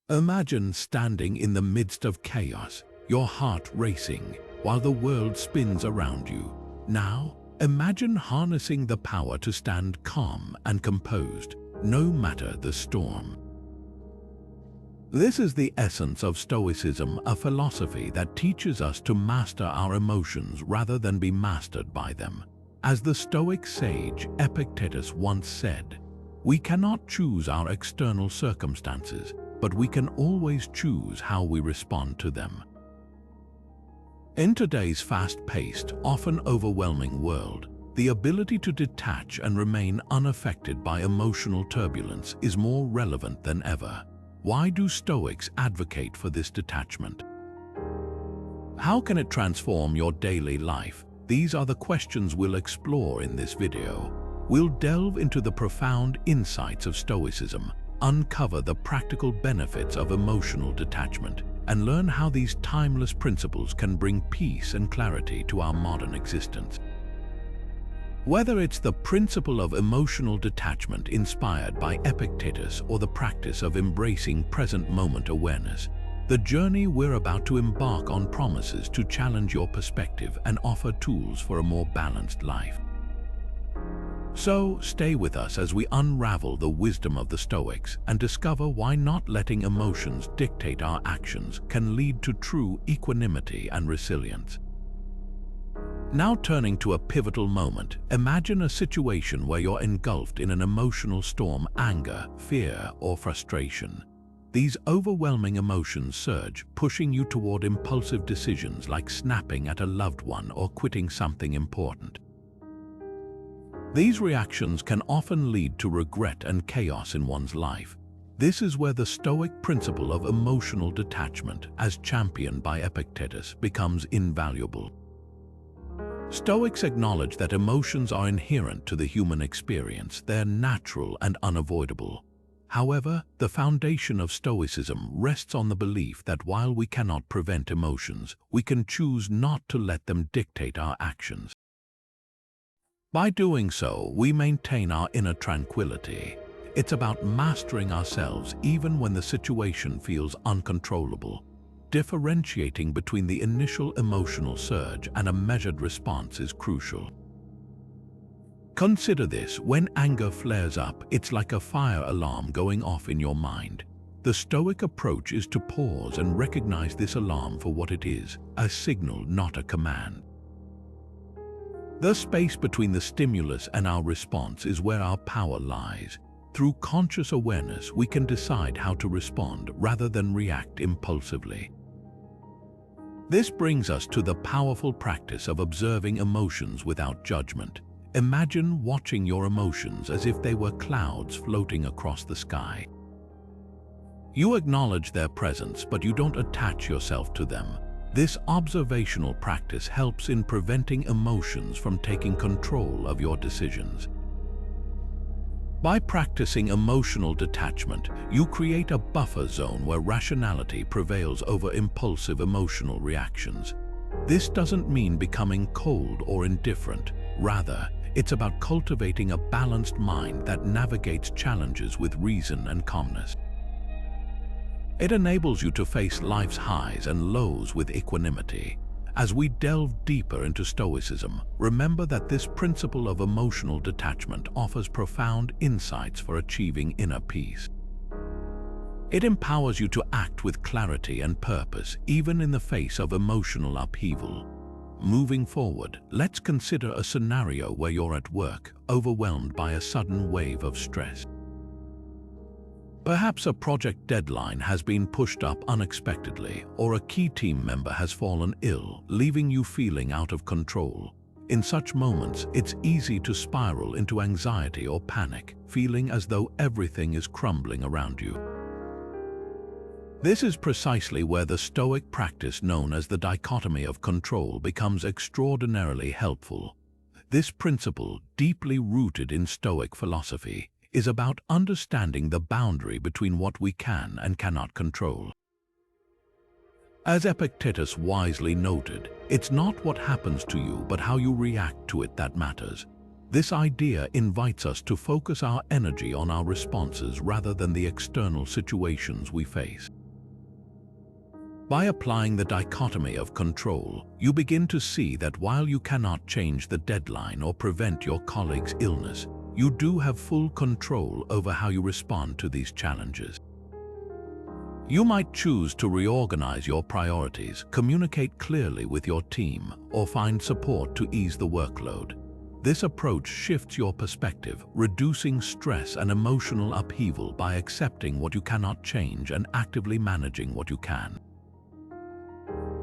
Imagine standing in the midst of chaos, your heart racing, while the world spins around you. Now, imagine harnessing the power to stand calm and composed, no matter the storm. This is the essence of Stoicism, a philosophy that teaches us to master our emotions rather than be mastered by them. As the Stoic sage Epictetus once said, "We cannot choose our external circumstances, but we can always choose how we respond to them." In today's fast-paced, often overwhelming world, the ability to detach and remain unaffected by emotional turbulence is more relevant than ever. Why do Stoics advocate for this detachment? How can it transform your daily life? These are the questions we'll explore in this video. We'll delve into the profound insights of Stoicism, uncover the practical benefits of emotional detachment, and learn how these timeless principles can bring peace and clarity to our modern existence. Whether it's the principle of emotional detachment inspired by Epictetus or the practice of embracing present moment awareness, the journey we're about to embark on promises to challenge your perspective and offer tools for a more balanced life. So, stay with us as we unravel the wisdom of the Stoics and discover why not letting emotions dictate our actions can lead to true equanimity and resilience. Now turning to a pivotal moment, imagine a situation where you're engulfed in an emotional storm: anger, fear, or frustration. These overwhelming emotions surge, pushing you toward impulsive decisions like snapping at a loved one or quitting something important. These reactions can often lead to regret and chaos in one's life. This is where the Stoic principle of emotional detachment, as championed by Epictetus, becomes invaluable. Stoics acknowledge that emotions are inherent to the human experience. They're natural and unavoidable. However, the foundation of Stoicism rests on the belief that while we cannot prevent emotions, we can choose not to let them dictate our actions. By doing so, we maintain our inner tranquility. It's about mastering ourselves even when the situation feels uncontrollable. Differentiating between the initial emotional surge and a measured response is crucial. Consider this: when anger flares up, it's like a fire alarm going off in your mind. The Stoic approach is to pause and recognize this alarm for what it is: a signal, not a command. The space between the stimulus and our response is where our power lies. Through conscious awareness, we can decide how to respond rather than react impulsively. This brings us to the powerful practice of observing emotions without judgment. Imagine watching your emotions as if they were clouds floating across the sky. You acknowledge their presence, but you don't attach yourself to them. This observational practice helps in preventing emotions from taking control of your decisions. By practicing emotional detachment, you create a buffer zone where rationality prevails over impulsive emotional reactions. This doesn't mean becoming cold or indifferent. Rather, it's about cultivating a balanced mind that navigates challenges with reason and calmness. It enables you to face life's highs and lows with equanimity. As we delve deeper into Stoicism, remember that this principle of emotional detachment offers profound insights for achieving inner peace. It empowers you to act with clarity and purpose, even in the face of emotional upheaval. Moving forward, let's consider a scenario where you're at work, overwhelmed by a sudden wave of stress. Perhaps a project deadline has been pushed up unexpectedly, or a key team member has fallen ill, leaving you feeling out of control. In such moments, it's easy to spiral into anxiety or panic, feeling as though everything is crumbling around you. This is precisely where the Stoic practice known as the Dichotomy of Control becomes extraordinarily helpful. This principle, deeply rooted in Stoic philosophy, is about understanding the boundary between what we can and cannot control. As Epictetus wisely noted, it's not what happens to you but how you react to it that matters. This idea invites us to focus our energy on our responses rather than the external situations we face. By applying the dichotomy of control, you begin to see that while you cannot change the deadline or prevent your colleague's illness, you do have full control over how you respond to these challenges. You might choose to reorganize your priorities, communicate clearly with your team, or find support to ease the workload. This approach shifts your perspective, reducing stress and emotional upheaval by accepting what you cannot change and actively managing what you can.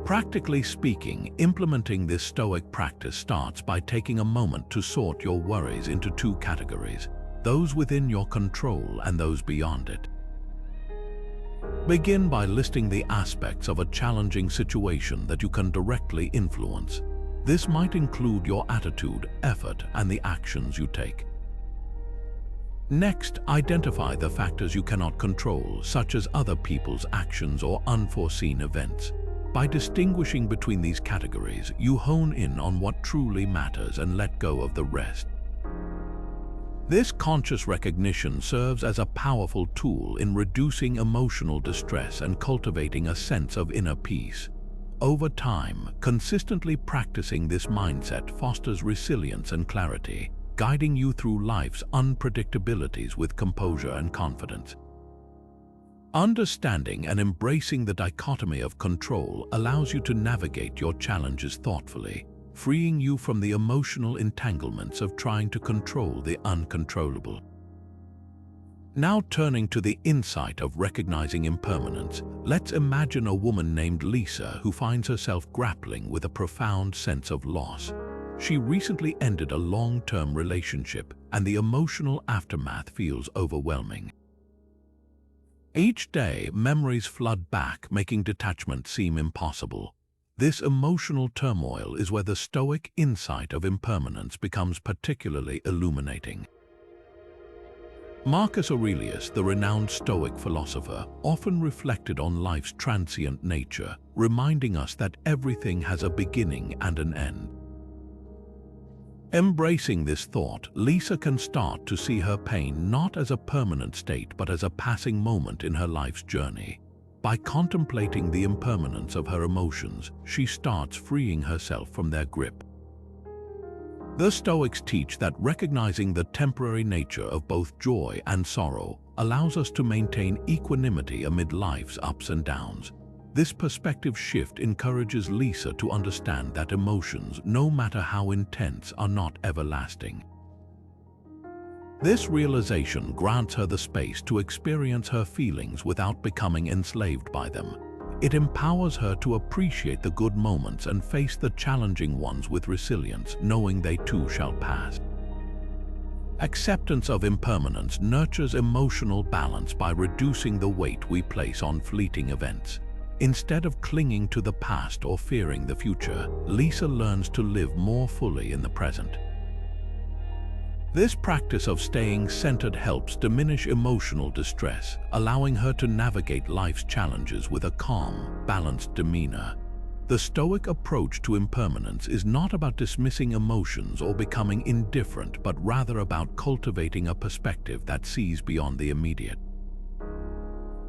Practically speaking, implementing this Stoic practice starts by taking a moment to sort your worries into two categories: those within your control and those beyond it. Begin by listing the aspects of a challenging situation that you can directly influence. This might include your attitude, effort, and the actions you take. Next, identify the factors you cannot control, such as other people's actions or unforeseen events. By distinguishing between these categories, you hone in on what truly matters and let go of the rest. This conscious recognition serves as a powerful tool in reducing emotional distress and cultivating a sense of inner peace. Over time, consistently practicing this mindset fosters resilience and clarity, guiding you through life's unpredictabilities with composure and confidence. Understanding and embracing the dichotomy of control allows you to navigate your challenges thoughtfully, freeing you from the emotional entanglements of trying to control the uncontrollable. Now turning to the insight of recognizing impermanence, let's imagine a woman named Lisa who finds herself grappling with a profound sense of loss. She recently ended a long-term relationship, and the emotional aftermath feels overwhelming. Each day, memories flood back, making detachment seem impossible. This emotional turmoil is where the Stoic insight of impermanence becomes particularly illuminating. Marcus Aurelius, the renowned Stoic philosopher, often reflected on life's transient nature, reminding us that everything has a beginning and an end. Embracing this thought, Lisa can start to see her pain not as a permanent state but as a passing moment in her life's journey. By contemplating the impermanence of her emotions, she starts freeing herself from their grip. The Stoics teach that recognizing the temporary nature of both joy and sorrow allows us to maintain equanimity amid life's ups and downs. This perspective shift encourages Lisa to understand that emotions, no matter how intense, are not everlasting. This realization grants her the space to experience her feelings without becoming enslaved by them. It empowers her to appreciate the good moments and face the challenging ones with resilience, knowing they too shall pass. Acceptance of impermanence nurtures emotional balance by reducing the weight we place on fleeting events. Instead of clinging to the past or fearing the future, Lisa learns to live more fully in the present. This practice of staying centered helps diminish emotional distress, allowing her to navigate life's challenges with a calm, balanced demeanor. The Stoic approach to impermanence is not about dismissing emotions or becoming indifferent, but rather about cultivating a perspective that sees beyond the immediate.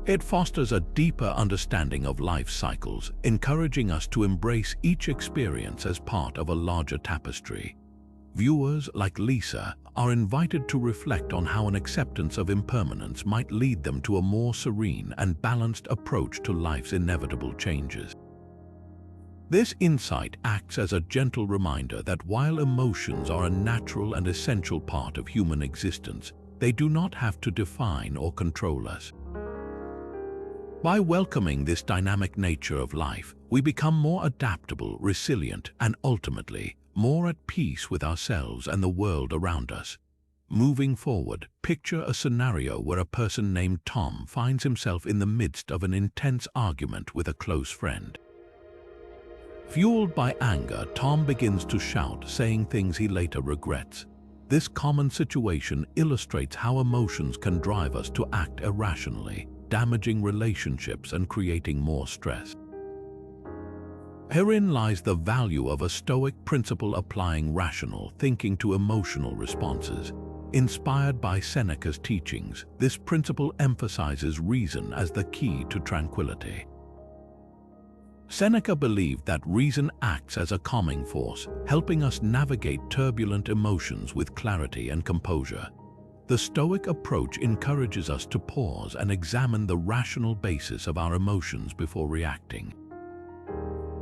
It fosters a deeper understanding of life cycles, encouraging us to embrace each experience as part of a larger tapestry. Viewers, like Lisa, are invited to reflect on how an acceptance of impermanence might lead them to a more serene and balanced approach to life's inevitable changes. This insight acts as a gentle reminder that while emotions are a natural and essential part of human existence, they do not have to define or control us. By welcoming this dynamic nature of life, we become more adaptable, resilient, and ultimately, more at peace with ourselves and the world around us. Moving forward, picture a scenario where a person named Tom finds himself in the midst of an intense argument with a close friend. Fueled by anger, Tom begins to shout, saying things he later regrets. This common situation illustrates how emotions can drive us to act irrationally, damaging relationships and creating more stress. Herein lies the value of a Stoic principle applying rational thinking to emotional responses. Inspired by Seneca's teachings, this principle emphasizes reason as the key to tranquility. Seneca believed that reason acts as a calming force, helping us navigate turbulent emotions with clarity and composure. The Stoic approach encourages us to pause and examine the rational basis of our emotions before reacting.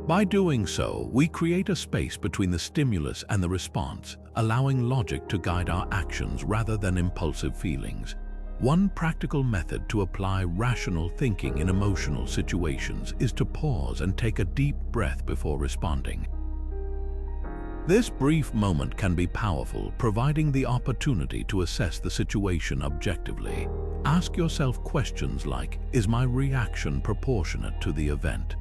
By doing so, we create a space between the stimulus and the response, allowing logic to guide our actions rather than impulsive feelings. One practical method to apply rational thinking in emotional situations is to pause and take a deep breath before responding. This brief moment can be powerful, providing the opportunity to assess the situation objectively. Ask yourself questions like, is my reaction proportionate to the event?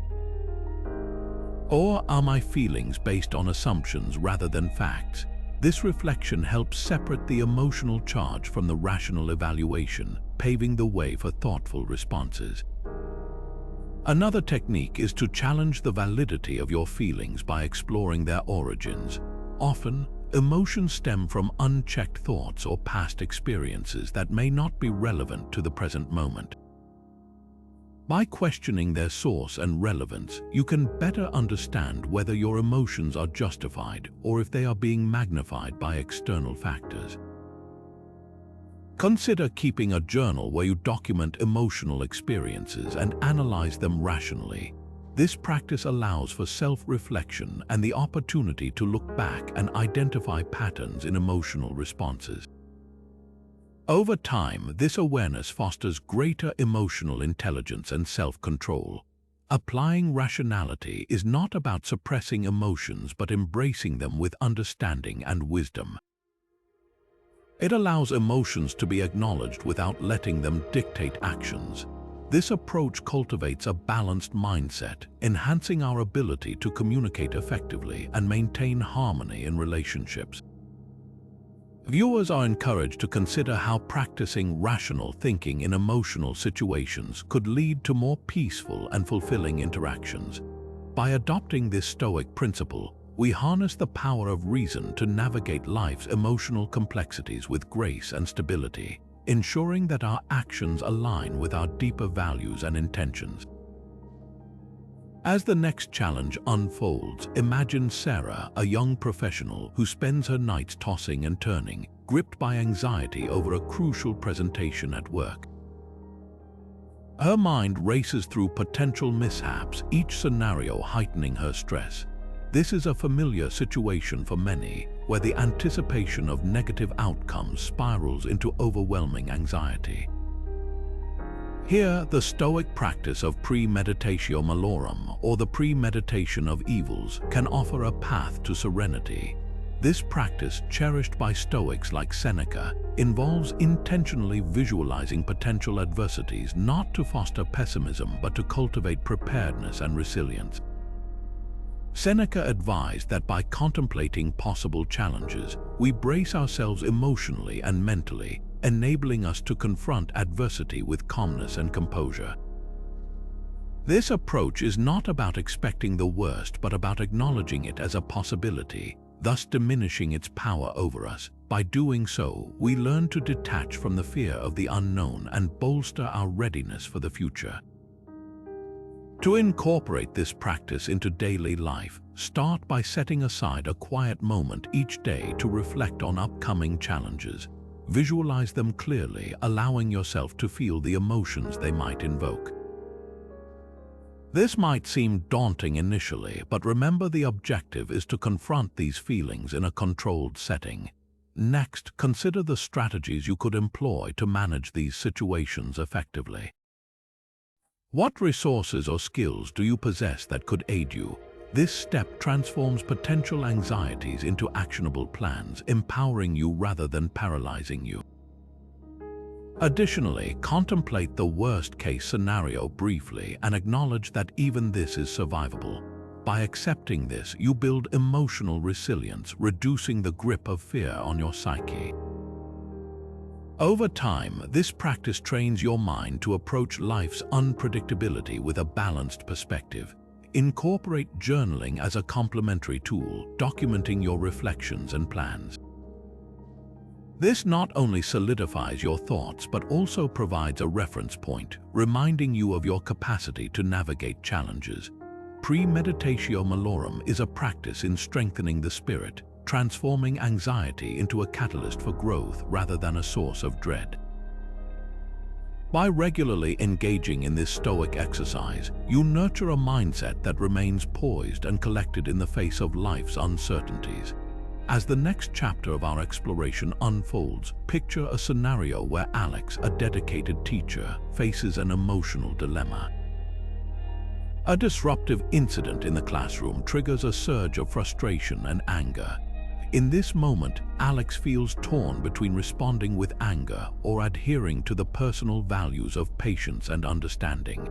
Or are my feelings based on assumptions rather than facts? This reflection helps separate the emotional charge from the rational evaluation, paving the way for thoughtful responses. Another technique is to challenge the validity of your feelings by exploring their origins. Often, emotions stem from unchecked thoughts or past experiences that may not be relevant to the present moment. By questioning their source and relevance, you can better understand whether your emotions are justified or if they are being magnified by external factors. Consider keeping a journal where you document emotional experiences and analyze them rationally. This practice allows for self-reflection and the opportunity to look back and identify patterns in emotional responses. Over time, this awareness fosters greater emotional intelligence and self-control. Applying rationality is not about suppressing emotions but embracing them with understanding and wisdom. It allows emotions to be acknowledged without letting them dictate actions. This approach cultivates a balanced mindset, enhancing our ability to communicate effectively and maintain harmony in relationships. Viewers are encouraged to consider how practicing rational thinking in emotional situations could lead to more peaceful and fulfilling interactions. By adopting this Stoic principle, we harness the power of reason to navigate life's emotional complexities with grace and stability, ensuring that our actions align with our deeper values and intentions. As the next challenge unfolds, imagine Sarah, a young professional who spends her nights tossing and turning, gripped by anxiety over a crucial presentation at work. Her mind races through potential mishaps, each scenario heightening her stress. This is a familiar situation for many, where the anticipation of negative outcomes spirals into overwhelming anxiety. Here, the Stoic practice of Pre-Meditatio Malorum, or the premeditation of evils, can offer a path to serenity. This practice, cherished by Stoics like Seneca, involves intentionally visualizing potential adversities not to foster pessimism but to cultivate preparedness and resilience. Seneca advised that by contemplating possible challenges, we brace ourselves emotionally and mentally, enabling us to confront adversity with calmness and composure. This approach is not about expecting the worst but about acknowledging it as a possibility, thus diminishing its power over us. By doing so, we learn to detach from the fear of the unknown and bolster our readiness for the future. To incorporate this practice into daily life, start by setting aside a quiet moment each day to reflect on upcoming challenges. Visualize them clearly, allowing yourself to feel the emotions they might invoke. This might seem daunting initially, but remember the objective is to confront these feelings in a controlled setting. Next, consider the strategies you could employ to manage these situations effectively. What resources or skills do you possess that could aid you? This step transforms potential anxieties into actionable plans, empowering you rather than paralyzing you. Additionally, contemplate the worst-case scenario briefly and acknowledge that even this is survivable. By accepting this, you build emotional resilience, reducing the grip of fear on your psyche. Over time, this practice trains your mind to approach life's unpredictability with a balanced perspective. Incorporate journaling as a complementary tool, documenting your reflections and plans. This not only solidifies your thoughts but also provides a reference point, reminding you of your capacity to navigate challenges. Pre-Meditatio Malorum is a practice in strengthening the spirit, transforming anxiety into a catalyst for growth rather than a source of dread. By regularly engaging in this Stoic exercise, you nurture a mindset that remains poised and collected in the face of life's uncertainties. As the next chapter of our exploration unfolds, picture a scenario where Alex, a dedicated teacher, faces an emotional dilemma. A disruptive incident in the classroom triggers a surge of frustration and anger. In this moment, Alex feels torn between responding with anger or adhering to the personal values of patience and understanding.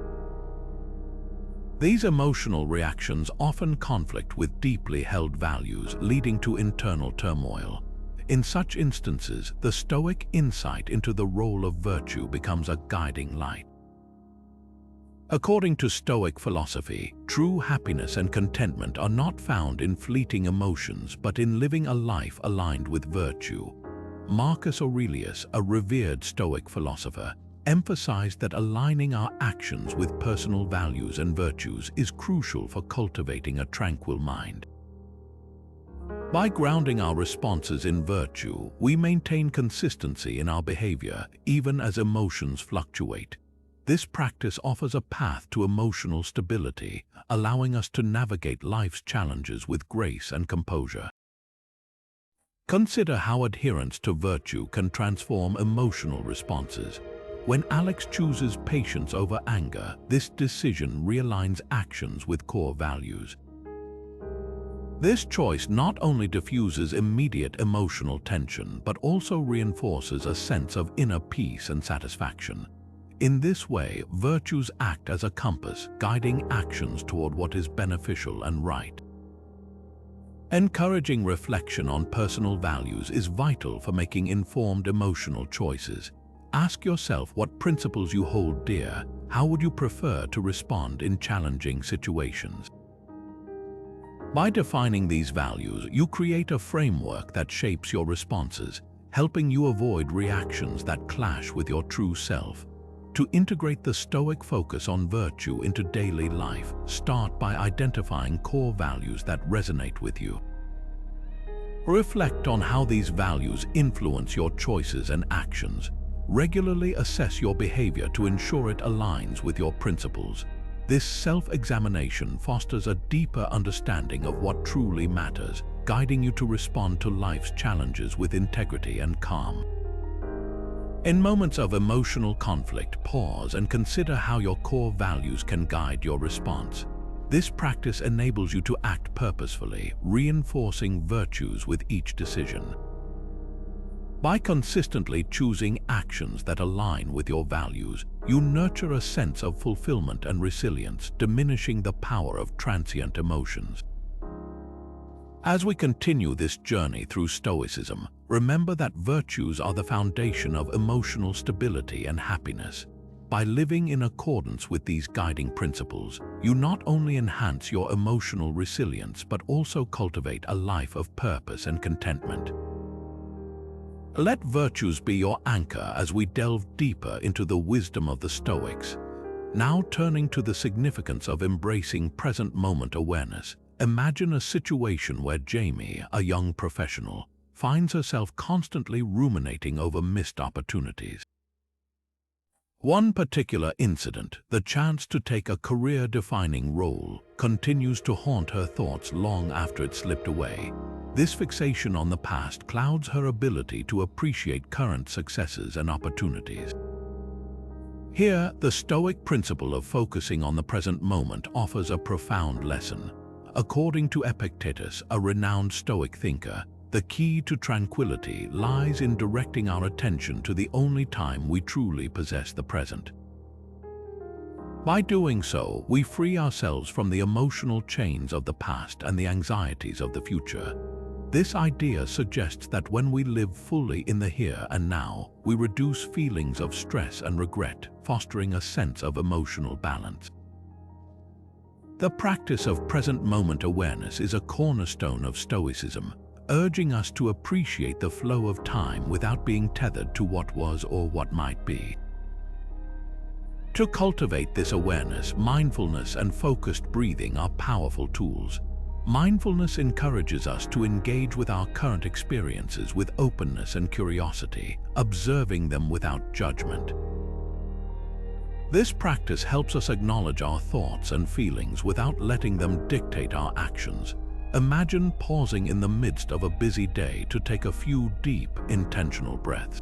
These emotional reactions often conflict with deeply held values, leading to internal turmoil. In such instances, the Stoic insight into the role of virtue becomes a guiding light. According to Stoic philosophy, true happiness and contentment are not found in fleeting emotions but in living a life aligned with virtue. Marcus Aurelius, a revered Stoic philosopher, emphasized that aligning our actions with personal values and virtues is crucial for cultivating a tranquil mind. By grounding our responses in virtue, we maintain consistency in our behavior even as emotions fluctuate. This practice offers a path to emotional stability, allowing us to navigate life's challenges with grace and composure. Consider how adherence to virtue can transform emotional responses. When Alex chooses patience over anger, this decision realigns actions with core values. This choice not only diffuses immediate emotional tension, but also reinforces a sense of inner peace and satisfaction. In this way, virtues act as a compass, guiding actions toward what is beneficial and right. Encouraging reflection on personal values is vital for making informed emotional choices. Ask yourself what principles you hold dear. How would you prefer to respond in challenging situations? By defining these values, you create a framework that shapes your responses, helping you avoid reactions that clash with your true self. To integrate the Stoic focus on virtue into daily life, start by identifying core values that resonate with you. Reflect on how these values influence your choices and actions. Regularly assess your behavior to ensure it aligns with your principles. This self-examination fosters a deeper understanding of what truly matters, guiding you to respond to life's challenges with integrity and calm. In moments of emotional conflict, pause and consider how your core values can guide your response. This practice enables you to act purposefully, reinforcing virtues with each decision. By consistently choosing actions that align with your values, you nurture a sense of fulfillment and resilience, diminishing the power of transient emotions. As we continue this journey through Stoicism, remember that virtues are the foundation of emotional stability and happiness. By living in accordance with these guiding principles, you not only enhance your emotional resilience but also cultivate a life of purpose and contentment. Let virtues be your anchor as we delve deeper into the wisdom of the Stoics. Now turning to the significance of embracing present moment awareness, imagine a situation where Jamie, a young professional, finds herself constantly ruminating over missed opportunities. One particular incident, the chance to take a career-defining role, continues to haunt her thoughts long after it slipped away. This fixation on the past clouds her ability to appreciate current successes and opportunities. Here, the Stoic principle of focusing on the present moment offers a profound lesson. According to Epictetus, a renowned Stoic thinker, the key to tranquility lies in directing our attention to the only time we truly possess the present. By doing so, we free ourselves from the emotional chains of the past and the anxieties of the future. This idea suggests that when we live fully in the here and now, we reduce feelings of stress and regret, fostering a sense of emotional balance. The practice of present moment awareness is a cornerstone of Stoicism, urging us to appreciate the flow of time without being tethered to what was or what might be. To cultivate this awareness, mindfulness and focused breathing are powerful tools. Mindfulness encourages us to engage with our current experiences with openness and curiosity, observing them without judgment. This practice helps us acknowledge our thoughts and feelings without letting them dictate our actions. Imagine pausing in the midst of a busy day to take a few deep, intentional breaths.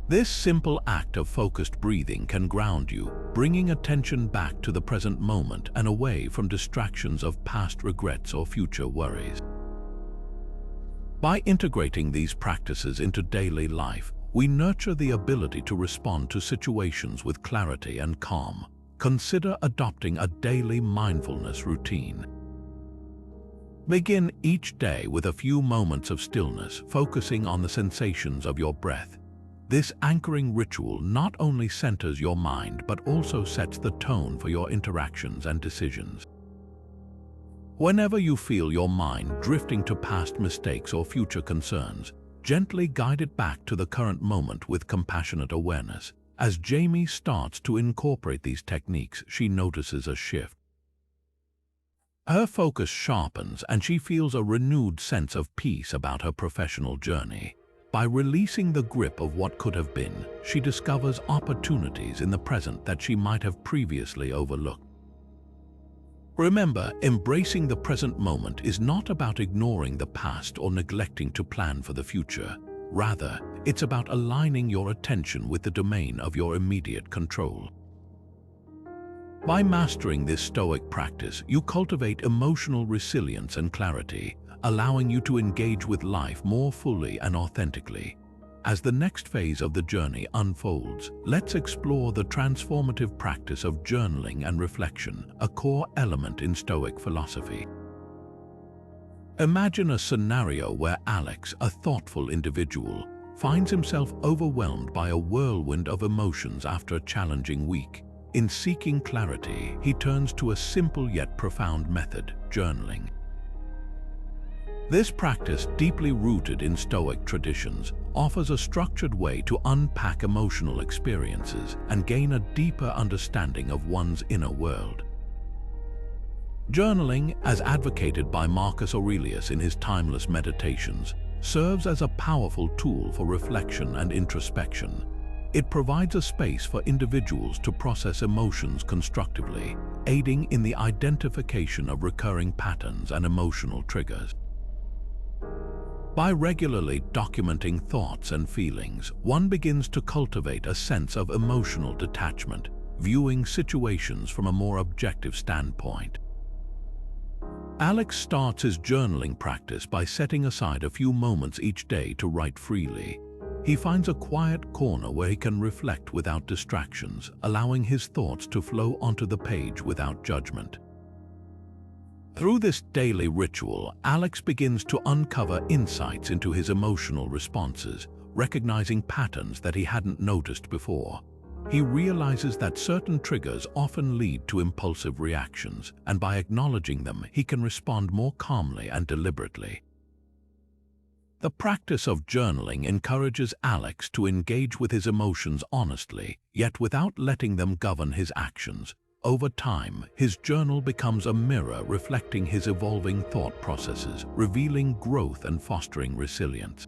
This simple act of focused breathing can ground you, bringing attention back to the present moment and away from distractions of past regrets or future worries. By integrating these practices into daily life, we nurture the ability to respond to situations with clarity and calm. Consider adopting a daily mindfulness routine. Begin each day with a few moments of stillness, focusing on the sensations of your breath. This anchoring ritual not only centers your mind but also sets the tone for your interactions and decisions. Whenever you feel your mind drifting to past mistakes or future concerns, gently guide it back to the current moment with compassionate awareness. As Jamie starts to incorporate these techniques, she notices a shift. Her focus sharpens and she feels a renewed sense of peace about her professional journey. By releasing the grip of what could have been, she discovers opportunities in the present that she might have previously overlooked. Remember, embracing the present moment is not about ignoring the past or neglecting to plan for the future. Rather, it's about aligning your attention with the domain of your immediate control. By mastering this Stoic practice, you cultivate emotional resilience and clarity, allowing you to engage with life more fully and authentically. As the next phase of the journey unfolds, let's explore the transformative practice of journaling and reflection, a core element in Stoic philosophy. Imagine a scenario where Alex, a thoughtful individual, finds himself overwhelmed by a whirlwind of emotions after a challenging week. In seeking clarity, he turns to a simple yet profound method: journaling. This practice, deeply rooted in Stoic traditions, offers a structured way to unpack emotional experiences and gain a deeper understanding of one's inner world. Journaling, as advocated by Marcus Aurelius in his timeless meditations, serves as a powerful tool for reflection and introspection. It provides a space for individuals to process emotions constructively, aiding in the identification of recurring patterns and emotional triggers. By regularly documenting thoughts and feelings, one begins to cultivate a sense of emotional detachment, viewing situations from a more objective standpoint. Alex starts his journaling practice by setting aside a few moments each day to write freely. He finds a quiet corner where he can reflect without distractions, allowing his thoughts to flow onto the page without judgment. Through this daily ritual, Alex begins to uncover insights into his emotional responses, recognizing patterns that he hadn't noticed before. He realizes that certain triggers often lead to impulsive reactions, and by acknowledging them, he can respond more calmly and deliberately. The practice of journaling encourages Alex to engage with his emotions honestly, yet without letting them govern his actions. Over time, his journal becomes a mirror reflecting his evolving thought processes, revealing growth and fostering resilience.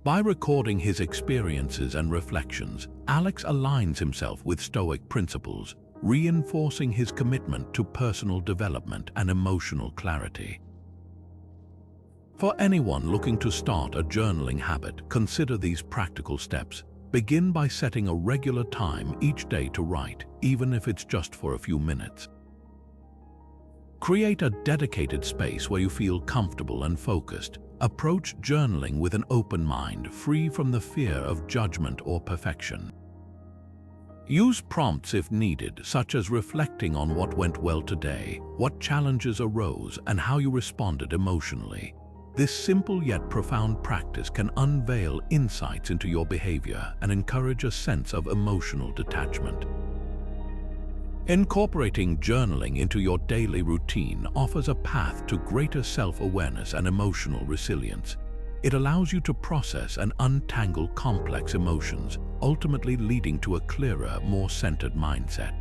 By recording his experiences and reflections, Alex aligns himself with Stoic principles, reinforcing his commitment to personal development and emotional clarity. For anyone looking to start a journaling habit, consider these practical steps. Begin by setting a regular time each day to write, even if it's just for a few minutes. Create a dedicated space where you feel comfortable and focused. Approach journaling with an open mind, free from the fear of judgment or perfection. Use prompts if needed, such as reflecting on what went well today, what challenges arose, and how you responded emotionally. This simple yet profound practice can unveil insights into your behavior and encourage a sense of emotional detachment. Incorporating journaling into your daily routine offers a path to greater self-awareness and emotional resilience. It allows you to process and untangle complex emotions, ultimately leading to a clearer, more centered mindset.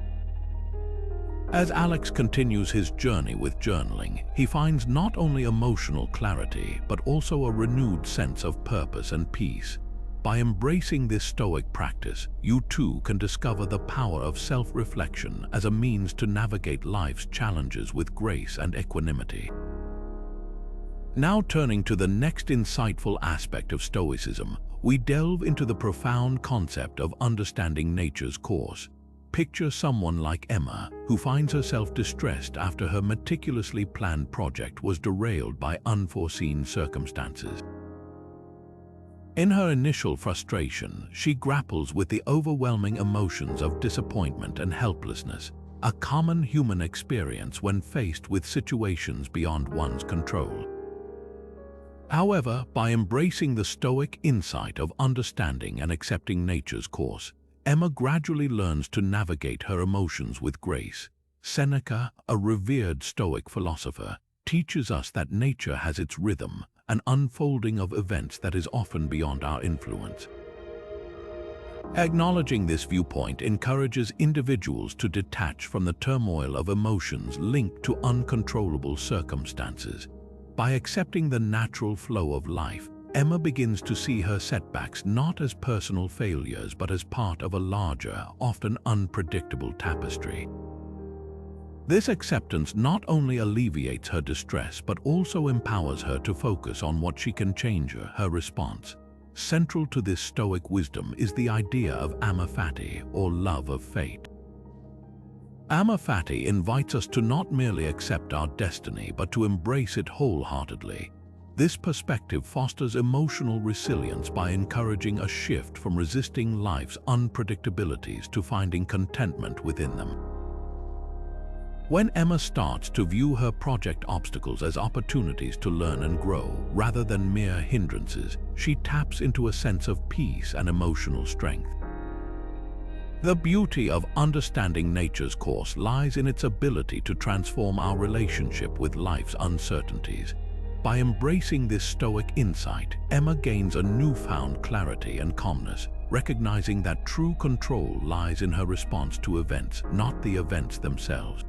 As Alex continues his journey with journaling, he finds not only emotional clarity, but also a renewed sense of purpose and peace. By embracing this Stoic practice, you too can discover the power of self-reflection as a means to navigate life's challenges with grace and equanimity. Now turning to the next insightful aspect of Stoicism, we delve into the profound concept of understanding nature's course. Picture someone like Emma, who finds herself distressed after her meticulously planned project was derailed by unforeseen circumstances. In her initial frustration, she grapples with the overwhelming emotions of disappointment and helplessness, a common human experience when faced with situations beyond one's control. However, by embracing the Stoic insight of understanding and accepting nature's course, Emma gradually learns to navigate her emotions with grace. Seneca, a revered Stoic philosopher, teaches us that nature has its rhythm, an unfolding of events that is often beyond our influence. Acknowledging this viewpoint encourages individuals to detach from the turmoil of emotions linked to uncontrollable circumstances. By accepting the natural flow of life, Emma begins to see her setbacks not as personal failures but as part of a larger, often unpredictable tapestry. This acceptance not only alleviates her distress but also empowers her to focus on what she can change her response. Central to this Stoic wisdom is the idea of amor fati, or love of fate. Amor fati invites us to not merely accept our destiny but to embrace it wholeheartedly. This perspective fosters emotional resilience by encouraging a shift from resisting life's unpredictabilities to finding contentment within them. When Emma starts to view her project obstacles as opportunities to learn and grow rather than mere hindrances, she taps into a sense of peace and emotional strength. The beauty of understanding nature's course lies in its ability to transform our relationship with life's uncertainties. By embracing this Stoic insight, Emma gains a newfound clarity and calmness, recognizing that true control lies in her response to events, not the events themselves.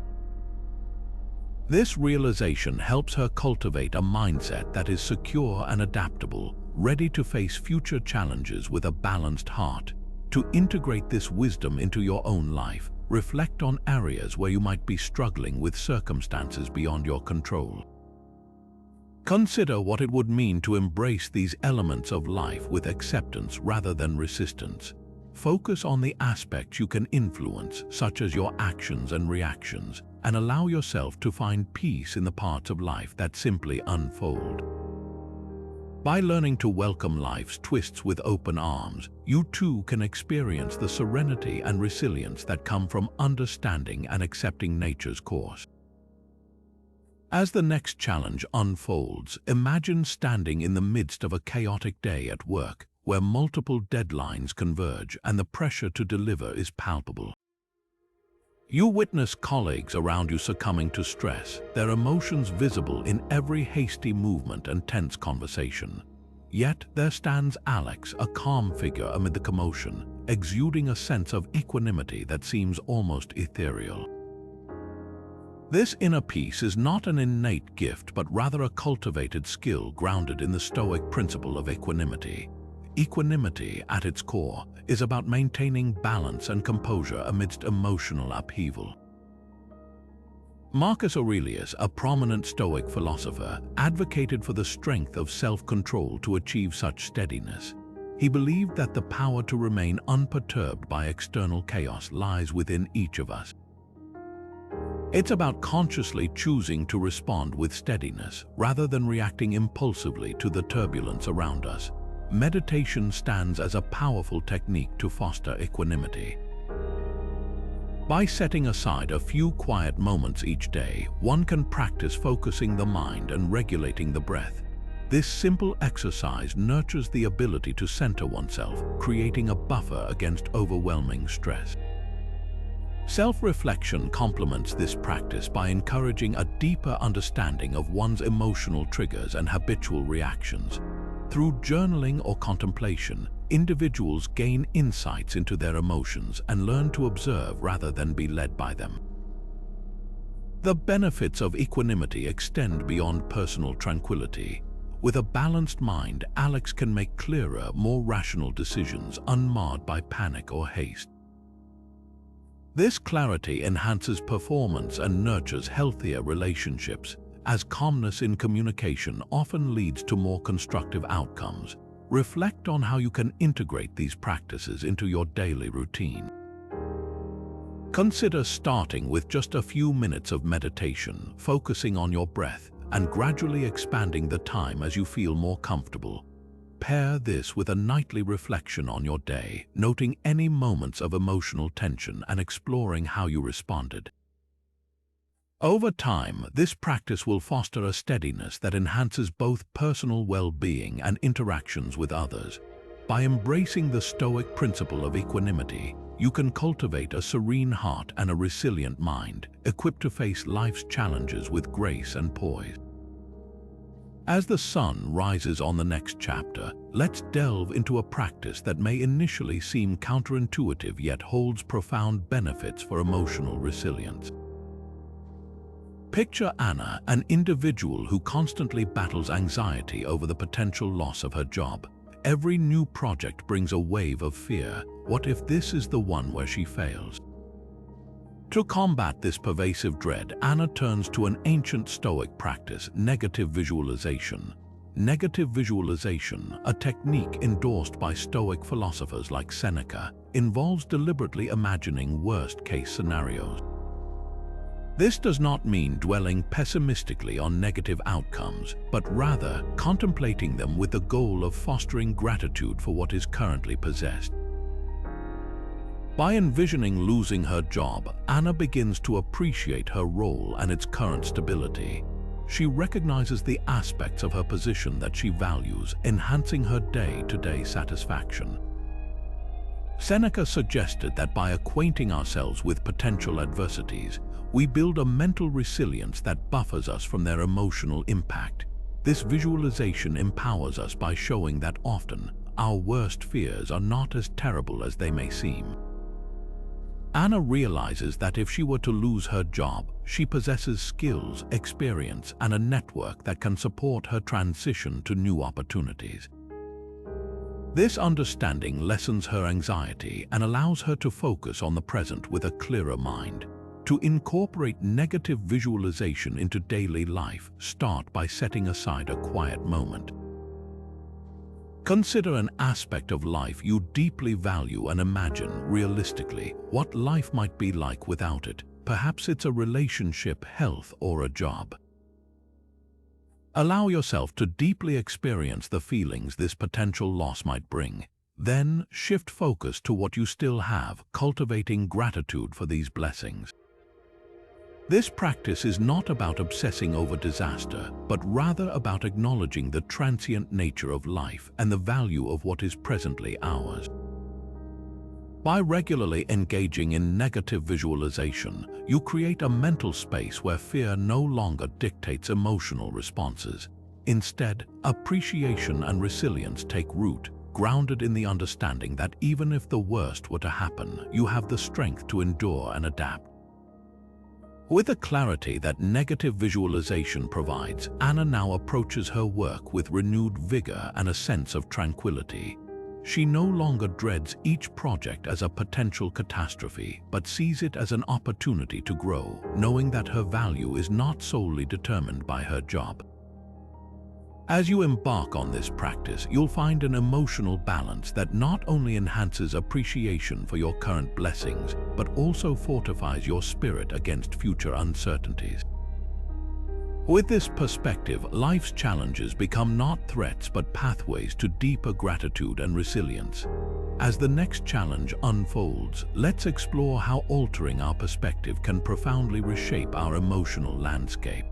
This realization helps her cultivate a mindset that is secure and adaptable, ready to face future challenges with a balanced heart. To integrate this wisdom into your own life, reflect on areas where you might be struggling with circumstances beyond your control. Consider what it would mean to embrace these elements of life with acceptance rather than resistance. Focus on the aspects you can influence, such as your actions and reactions, and allow yourself to find peace in the parts of life that simply unfold. By learning to welcome life's twists with open arms, you too can experience the serenity and resilience that come from understanding and accepting nature's course. As the next challenge unfolds, imagine standing in the midst of a chaotic day at work, where multiple deadlines converge and the pressure to deliver is palpable. You witness colleagues around you succumbing to stress, their emotions visible in every hasty movement and tense conversation. Yet there stands Alex, a calm figure amid the commotion, exuding a sense of equanimity that seems almost ethereal. This inner peace is not an innate gift but rather a cultivated skill grounded in the Stoic principle of equanimity. Equanimity, at its core, is about maintaining balance and composure amidst emotional upheaval. Marcus Aurelius, a prominent Stoic philosopher, advocated for the strength of self-control to achieve such steadiness. He believed that the power to remain unperturbed by external chaos lies within each of us. It's about consciously choosing to respond with steadiness rather than reacting impulsively to the turbulence around us. Meditation stands as a powerful technique to foster equanimity. By setting aside a few quiet moments each day, one can practice focusing the mind and regulating the breath. This simple exercise nurtures the ability to center oneself, creating a buffer against overwhelming stress. Self-reflection complements this practice by encouraging a deeper understanding of one's emotional triggers and habitual reactions. Through journaling or contemplation, individuals gain insights into their emotions and learn to observe rather than be led by them. The benefits of equanimity extend beyond personal tranquility. With a balanced mind, Alex can make clearer, more rational decisions unmarred by panic or haste. This clarity enhances performance and nurtures healthier relationships, as calmness in communication often leads to more constructive outcomes. Reflect on how you can integrate these practices into your daily routine. Consider starting with just a few minutes of meditation, focusing on your breath, and gradually expanding the time as you feel more comfortable. Pair this with a nightly reflection on your day, noting any moments of emotional tension and exploring how you responded. Over time, this practice will foster a steadiness that enhances both personal well-being and interactions with others. By embracing the Stoic principle of equanimity, you can cultivate a serene heart and a resilient mind, equipped to face life's challenges with grace and poise. As the sun rises on the next chapter, let's delve into a practice that may initially seem counterintuitive yet holds profound benefits for emotional resilience. Picture Anna, an individual who constantly battles anxiety over the potential loss of her job. Every new project brings a wave of fear. What if this is the one where she fails? To combat this pervasive dread, Anna turns to an ancient Stoic practice, negative visualization. Negative visualization, a technique endorsed by Stoic philosophers like Seneca, involves deliberately imagining worst-case scenarios. This does not mean dwelling pessimistically on negative outcomes, but rather contemplating them with the goal of fostering gratitude for what is currently possessed. By envisioning losing her job, Anna begins to appreciate her role and its current stability. She recognizes the aspects of her position that she values, enhancing her day-to-day satisfaction. Seneca suggested that by acquainting ourselves with potential adversities, we build a mental resilience that buffers us from their emotional impact. This visualization empowers us by showing that often, our worst fears are not as terrible as they may seem. Anna realizes that if she were to lose her job, she possesses skills, experience, and a network that can support her transition to new opportunities. This understanding lessens her anxiety and allows her to focus on the present with a clearer mind. To incorporate negative visualization into daily life, start by setting aside a quiet moment. Consider an aspect of life you deeply value and imagine realistically what life might be like without it. Perhaps it's a relationship, health, or a job. Allow yourself to deeply experience the feelings this potential loss might bring. Then shift focus to what you still have, cultivating gratitude for these blessings. This practice is not about obsessing over disaster, but rather about acknowledging the transient nature of life and the value of what is presently ours. By regularly engaging in negative visualization, you create a mental space where fear no longer dictates emotional responses. Instead, appreciation and resilience take root, grounded in the understanding that even if the worst were to happen, you have the strength to endure and adapt. With the clarity that negative visualization provides, Anna now approaches her work with renewed vigor and a sense of tranquility. She no longer dreads each project as a potential catastrophe, but sees it as an opportunity to grow, knowing that her value is not solely determined by her job. As you embark on this practice, you'll find an emotional balance that not only enhances appreciation for your current blessings, but also fortifies your spirit against future uncertainties. With this perspective, life's challenges become not threats but pathways to deeper gratitude and resilience. As the next challenge unfolds, let's explore how altering our perspective can profoundly reshape our emotional landscape.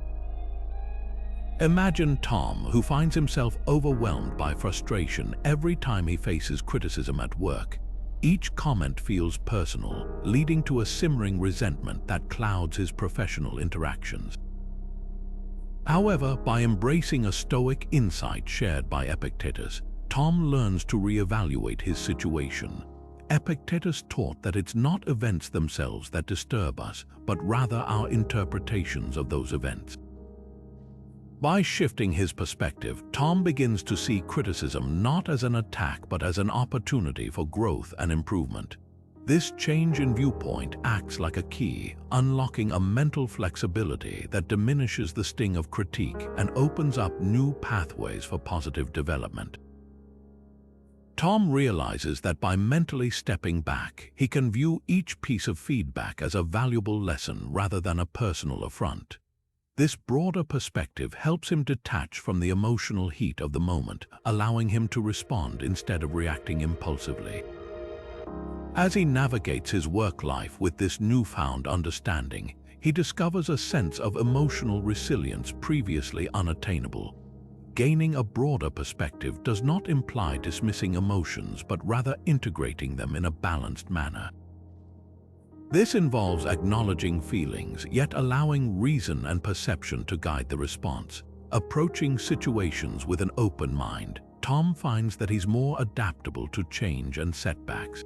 Imagine Tom, who finds himself overwhelmed by frustration every time he faces criticism at work. Each comment feels personal, leading to a simmering resentment that clouds his professional interactions. However, by embracing a Stoic insight shared by Epictetus, Tom learns to reevaluate his situation. Epictetus taught that it's not events themselves that disturb us, but rather our interpretations of those events. By shifting his perspective, Tom begins to see criticism not as an attack but as an opportunity for growth and improvement. This change in viewpoint acts like a key, unlocking a mental flexibility that diminishes the sting of critique and opens up new pathways for positive development. Tom realizes that by mentally stepping back, he can view each piece of feedback as a valuable lesson rather than a personal affront. This broader perspective helps him detach from the emotional heat of the moment, allowing him to respond instead of reacting impulsively. As he navigates his work life with this newfound understanding, he discovers a sense of emotional resilience previously unattainable. Gaining a broader perspective does not imply dismissing emotions, but rather integrating them in a balanced manner. This involves acknowledging feelings, yet allowing reason and perception to guide the response. Approaching situations with an open mind, Tom finds that he's more adaptable to change and setbacks.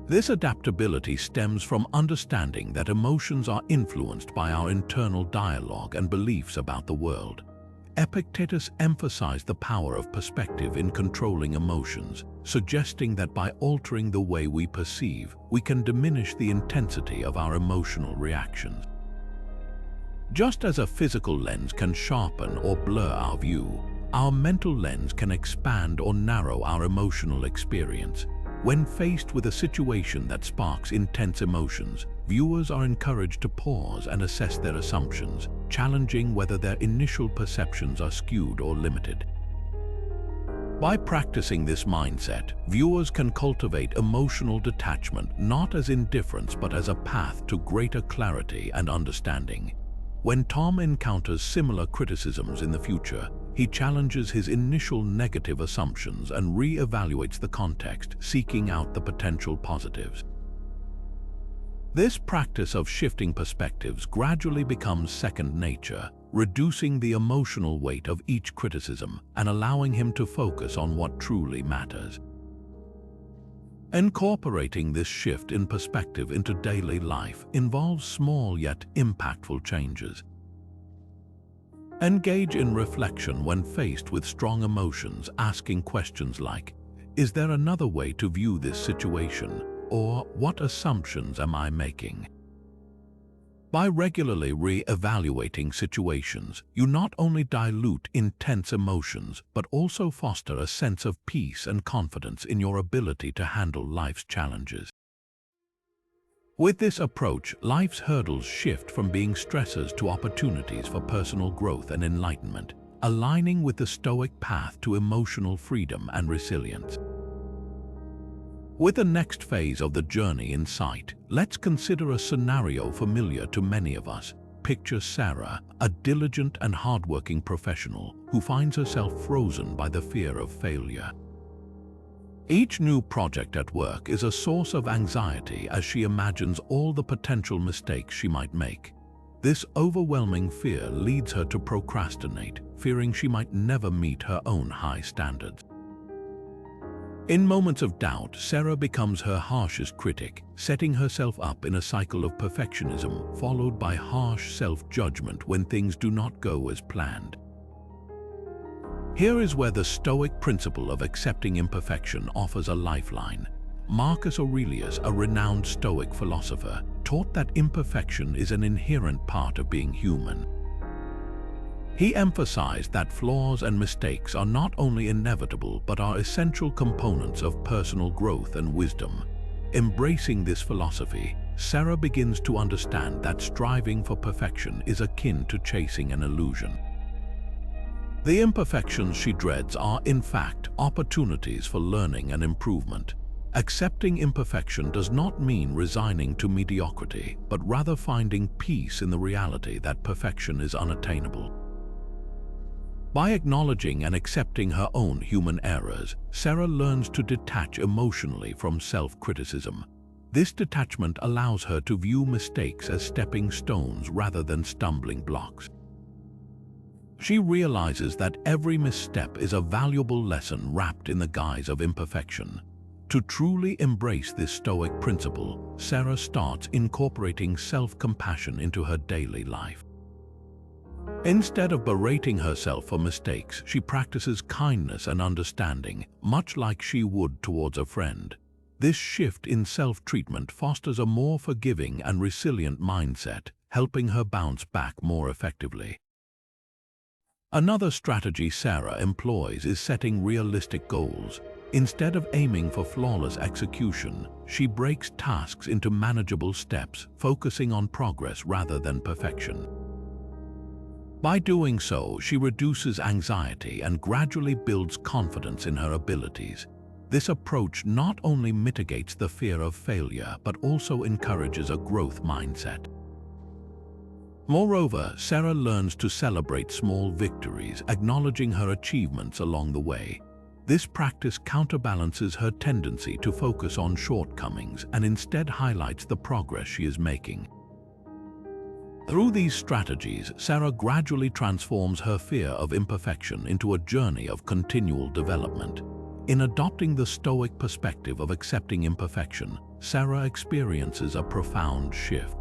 This adaptability stems from understanding that emotions are influenced by our internal dialogue and beliefs about the world. Epictetus emphasized the power of perspective in controlling emotions, suggesting that by altering the way we perceive, we can diminish the intensity of our emotional reactions. Just as a physical lens can sharpen or blur our view, our mental lens can expand or narrow our emotional experience. When faced with a situation that sparks intense emotions, viewers are encouraged to pause and assess their assumptions, challenging whether their initial perceptions are skewed or limited. By practicing this mindset, viewers can cultivate emotional detachment not as indifference but as a path to greater clarity and understanding. When Tom encounters similar criticisms in the future, he challenges his initial negative assumptions and re-evaluates the context, seeking out the potential positives. This practice of shifting perspectives gradually becomes second nature, reducing the emotional weight of each criticism and allowing him to focus on what truly matters. Incorporating this shift in perspective into daily life involves small yet impactful changes. Engage in reflection when faced with strong emotions, asking questions like, "Is there another way to view this situation?" or "What assumptions am I making?" By regularly re-evaluating situations, you not only dilute intense emotions, but also foster a sense of peace and confidence in your ability to handle life's challenges. With this approach, life's hurdles shift from being stressors to opportunities for personal growth and enlightenment, aligning with the Stoic path to emotional freedom and resilience. With the next phase of the journey in sight, let's consider a scenario familiar to many of us. Picture Sarah, a diligent and hardworking professional who finds herself frozen by the fear of failure. Each new project at work is a source of anxiety as she imagines all the potential mistakes she might make. This overwhelming fear leads her to procrastinate, fearing she might never meet her own high standards. In moments of doubt, Sarah becomes her harshest critic, setting herself up in a cycle of perfectionism, followed by harsh self-judgment when things do not go as planned. Here is where the Stoic principle of accepting imperfection offers a lifeline. Marcus Aurelius, a renowned Stoic philosopher, taught that imperfection is an inherent part of being human. He emphasized that flaws and mistakes are not only inevitable but are essential components of personal growth and wisdom. Embracing this philosophy, Sarah begins to understand that striving for perfection is akin to chasing an illusion. The imperfections she dreads are, in fact, opportunities for learning and improvement. Accepting imperfection does not mean resigning to mediocrity, but rather finding peace in the reality that perfection is unattainable. By acknowledging and accepting her own human errors, Sarah learns to detach emotionally from self-criticism. This detachment allows her to view mistakes as stepping stones rather than stumbling blocks. She realizes that every misstep is a valuable lesson wrapped in the guise of imperfection. To truly embrace this Stoic principle, Sarah starts incorporating self-compassion into her daily life. Instead of berating herself for mistakes, she practices kindness and understanding, much like she would towards a friend. This shift in self-treatment fosters a more forgiving and resilient mindset, helping her bounce back more effectively. Another strategy Sarah employs is setting realistic goals. Instead of aiming for flawless execution, she breaks tasks into manageable steps, focusing on progress rather than perfection. By doing so, she reduces anxiety and gradually builds confidence in her abilities. This approach not only mitigates the fear of failure, but also encourages a growth mindset. Moreover, Sarah learns to celebrate small victories, acknowledging her achievements along the way. This practice counterbalances her tendency to focus on shortcomings and instead highlights the progress she is making. Through these strategies, Sarah gradually transforms her fear of imperfection into a journey of continual development. In adopting the Stoic perspective of accepting imperfection, Sarah experiences a profound shift.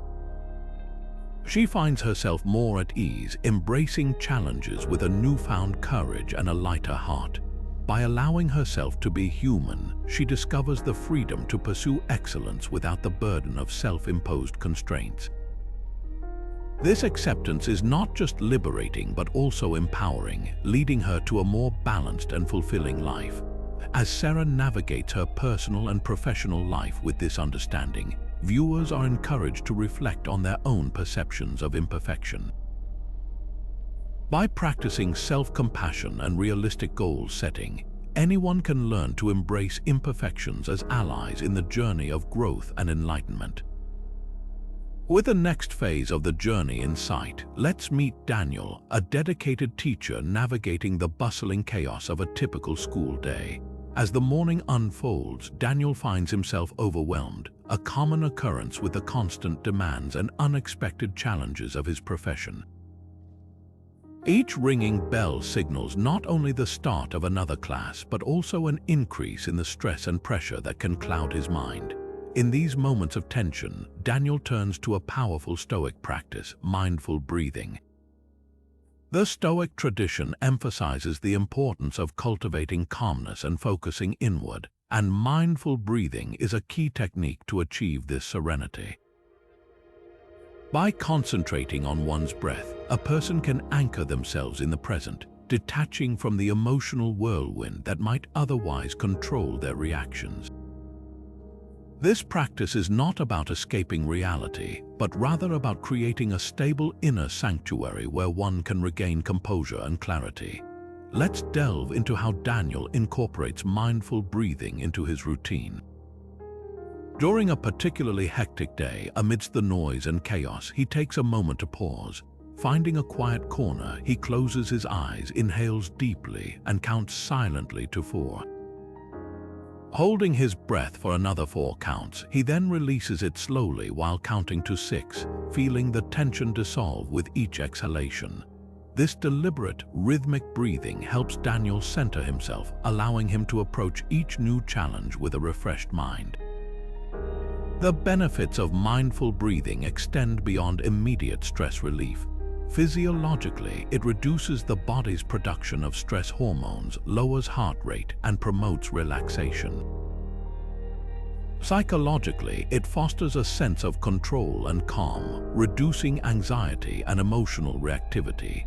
She finds herself more at ease, embracing challenges with a newfound courage and a lighter heart. By allowing herself to be human, she discovers the freedom to pursue excellence without the burden of self-imposed constraints. This acceptance is not just liberating but also empowering, leading her to a more balanced and fulfilling life. As Sarah navigates her personal and professional life with this understanding, viewers are encouraged to reflect on their own perceptions of imperfection. By practicing self-compassion and realistic goal setting, anyone can learn to embrace imperfections as allies in the journey of growth and enlightenment. With the next phase of the journey in sight, let's meet Daniel, a dedicated teacher navigating the bustling chaos of a typical school day. As the morning unfolds, Daniel finds himself overwhelmed, a common occurrence with the constant demands and unexpected challenges of his profession. Each ringing bell signals not only the start of another class, but also an increase in the stress and pressure that can cloud his mind. In these moments of tension, Daniel turns to a powerful Stoic practice, mindful breathing. The Stoic tradition emphasizes the importance of cultivating calmness and focusing inward, and mindful breathing is a key technique to achieve this serenity. By concentrating on one's breath, a person can anchor themselves in the present, detaching from the emotional whirlwind that might otherwise control their reactions. This practice is not about escaping reality, but rather about creating a stable inner sanctuary where one can regain composure and clarity. Let's delve into how Daniel incorporates mindful breathing into his routine. During a particularly hectic day, amidst the noise and chaos, he takes a moment to pause. Finding a quiet corner, he closes his eyes, inhales deeply, and counts silently to 4. Holding his breath for another 4 counts, he then releases it slowly while counting to 6, feeling the tension dissolve with each exhalation. This deliberate, rhythmic breathing helps Daniel center himself, allowing him to approach each new challenge with a refreshed mind. The benefits of mindful breathing extend beyond immediate stress relief. Physiologically, it reduces the body's production of stress hormones, lowers heart rate, and promotes relaxation. Psychologically, it fosters a sense of control and calm, reducing anxiety and emotional reactivity.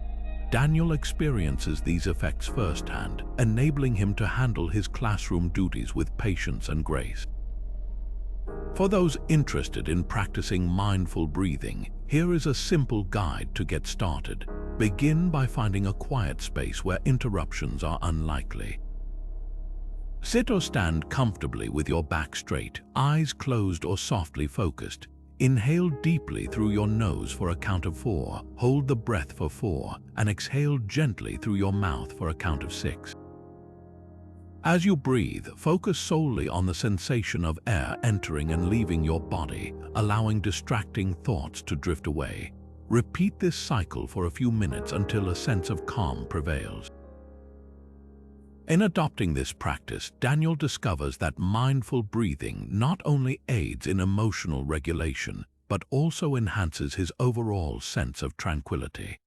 Daniel experiences these effects firsthand, enabling him to handle his classroom duties with patience and grace. For those interested in practicing mindful breathing, here is a simple guide to get started. Begin by finding a quiet space where interruptions are unlikely. Sit or stand comfortably with your back straight, eyes closed or softly focused. Inhale deeply through your nose for a count of 4, hold the breath for 4, and exhale gently through your mouth for a count of 6. As you breathe, focus solely on the sensation of air entering and leaving your body, allowing distracting thoughts to drift away. Repeat this cycle for a few minutes until a sense of calm prevails. In adopting this practice, Daniel discovers that mindful breathing not only aids in emotional regulation, but also enhances his overall sense of tranquility.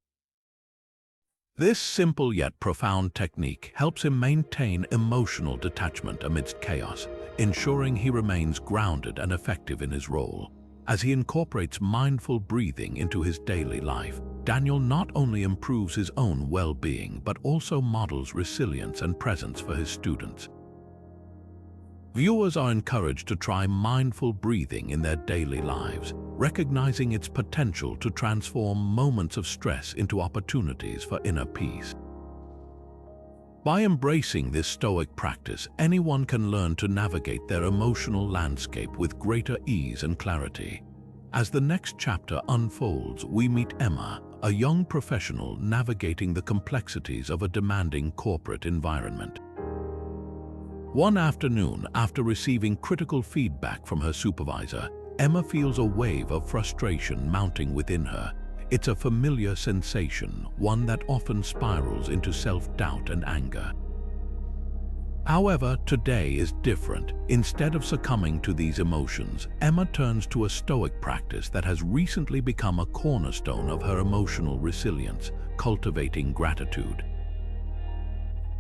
This simple yet profound technique helps him maintain emotional detachment amidst chaos, ensuring he remains grounded and effective in his role. As he incorporates mindful breathing into his daily life, Daniel not only improves his own well-being but also models resilience and presence for his students. Viewers are encouraged to try mindful breathing in their daily lives, recognizing its potential to transform moments of stress into opportunities for inner peace. By embracing this Stoic practice, anyone can learn to navigate their emotional landscape with greater ease and clarity. As the next chapter unfolds, we meet Emma, a young professional navigating the complexities of a demanding corporate environment. One afternoon, after receiving critical feedback from her supervisor, Emma feels a wave of frustration mounting within her. It's a familiar sensation, one that often spirals into self-doubt and anger. However, today is different. Instead of succumbing to these emotions, Emma turns to a Stoic practice that has recently become a cornerstone of her emotional resilience: cultivating gratitude.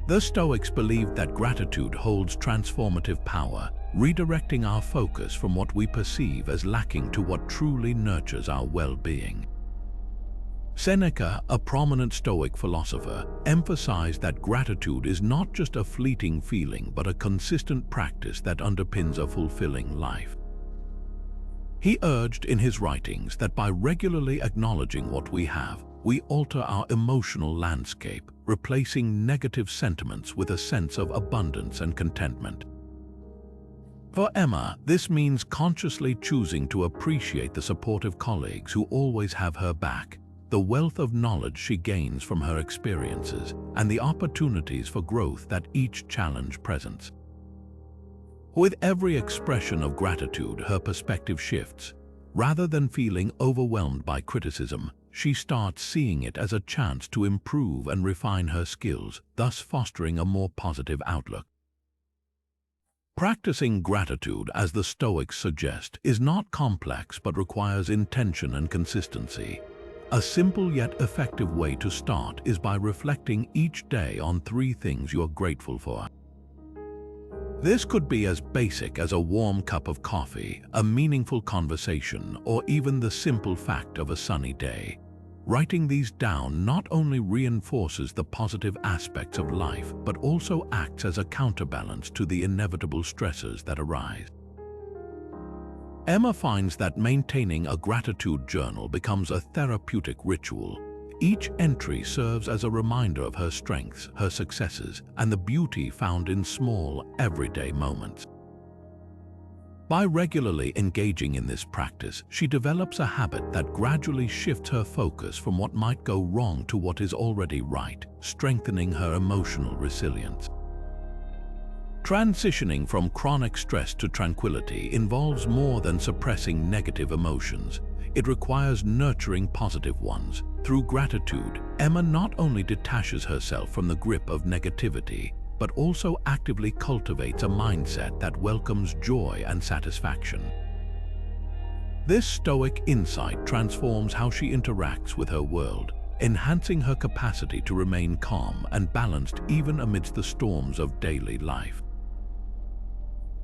The Stoics believed that gratitude holds transformative power, redirecting our focus from what we perceive as lacking to what truly nurtures our well-being. Seneca, a prominent Stoic philosopher, emphasized that gratitude is not just a fleeting feeling but a consistent practice that underpins a fulfilling life. He urged in his writings that by regularly acknowledging what we have, we alter our emotional landscape, replacing negative sentiments with a sense of abundance and contentment. For Emma, this means consciously choosing to appreciate the supportive colleagues who always have her back, the wealth of knowledge she gains from her experiences, and the opportunities for growth that each challenge presents. With every expression of gratitude, her perspective shifts. Rather than feeling overwhelmed by criticism, she starts seeing it as a chance to improve and refine her skills, thus fostering a more positive outlook. Practicing gratitude, as the Stoics suggest, is not complex but requires intention and consistency. A simple yet effective way to start is by reflecting each day on 3 things you're grateful for. This could be as basic as a warm cup of coffee, a meaningful conversation, or even the simple fact of a sunny day. Writing these down not only reinforces the positive aspects of life, but also acts as a counterbalance to the inevitable stressors that arise. Emma finds that maintaining a gratitude journal becomes a therapeutic ritual. Each entry serves as a reminder of her strengths, her successes, and the beauty found in small, everyday moments. By regularly engaging in this practice, she develops a habit that gradually shifts her focus from what might go wrong to what is already right, strengthening her emotional resilience. Transitioning from chronic stress to tranquility involves more than suppressing negative emotions. It requires nurturing positive ones. Through gratitude, Emma not only detaches herself from the grip of negativity, but also actively cultivates a mindset that welcomes joy and satisfaction. This Stoic insight transforms how she interacts with her world, enhancing her capacity to remain calm and balanced even amidst the storms of daily life.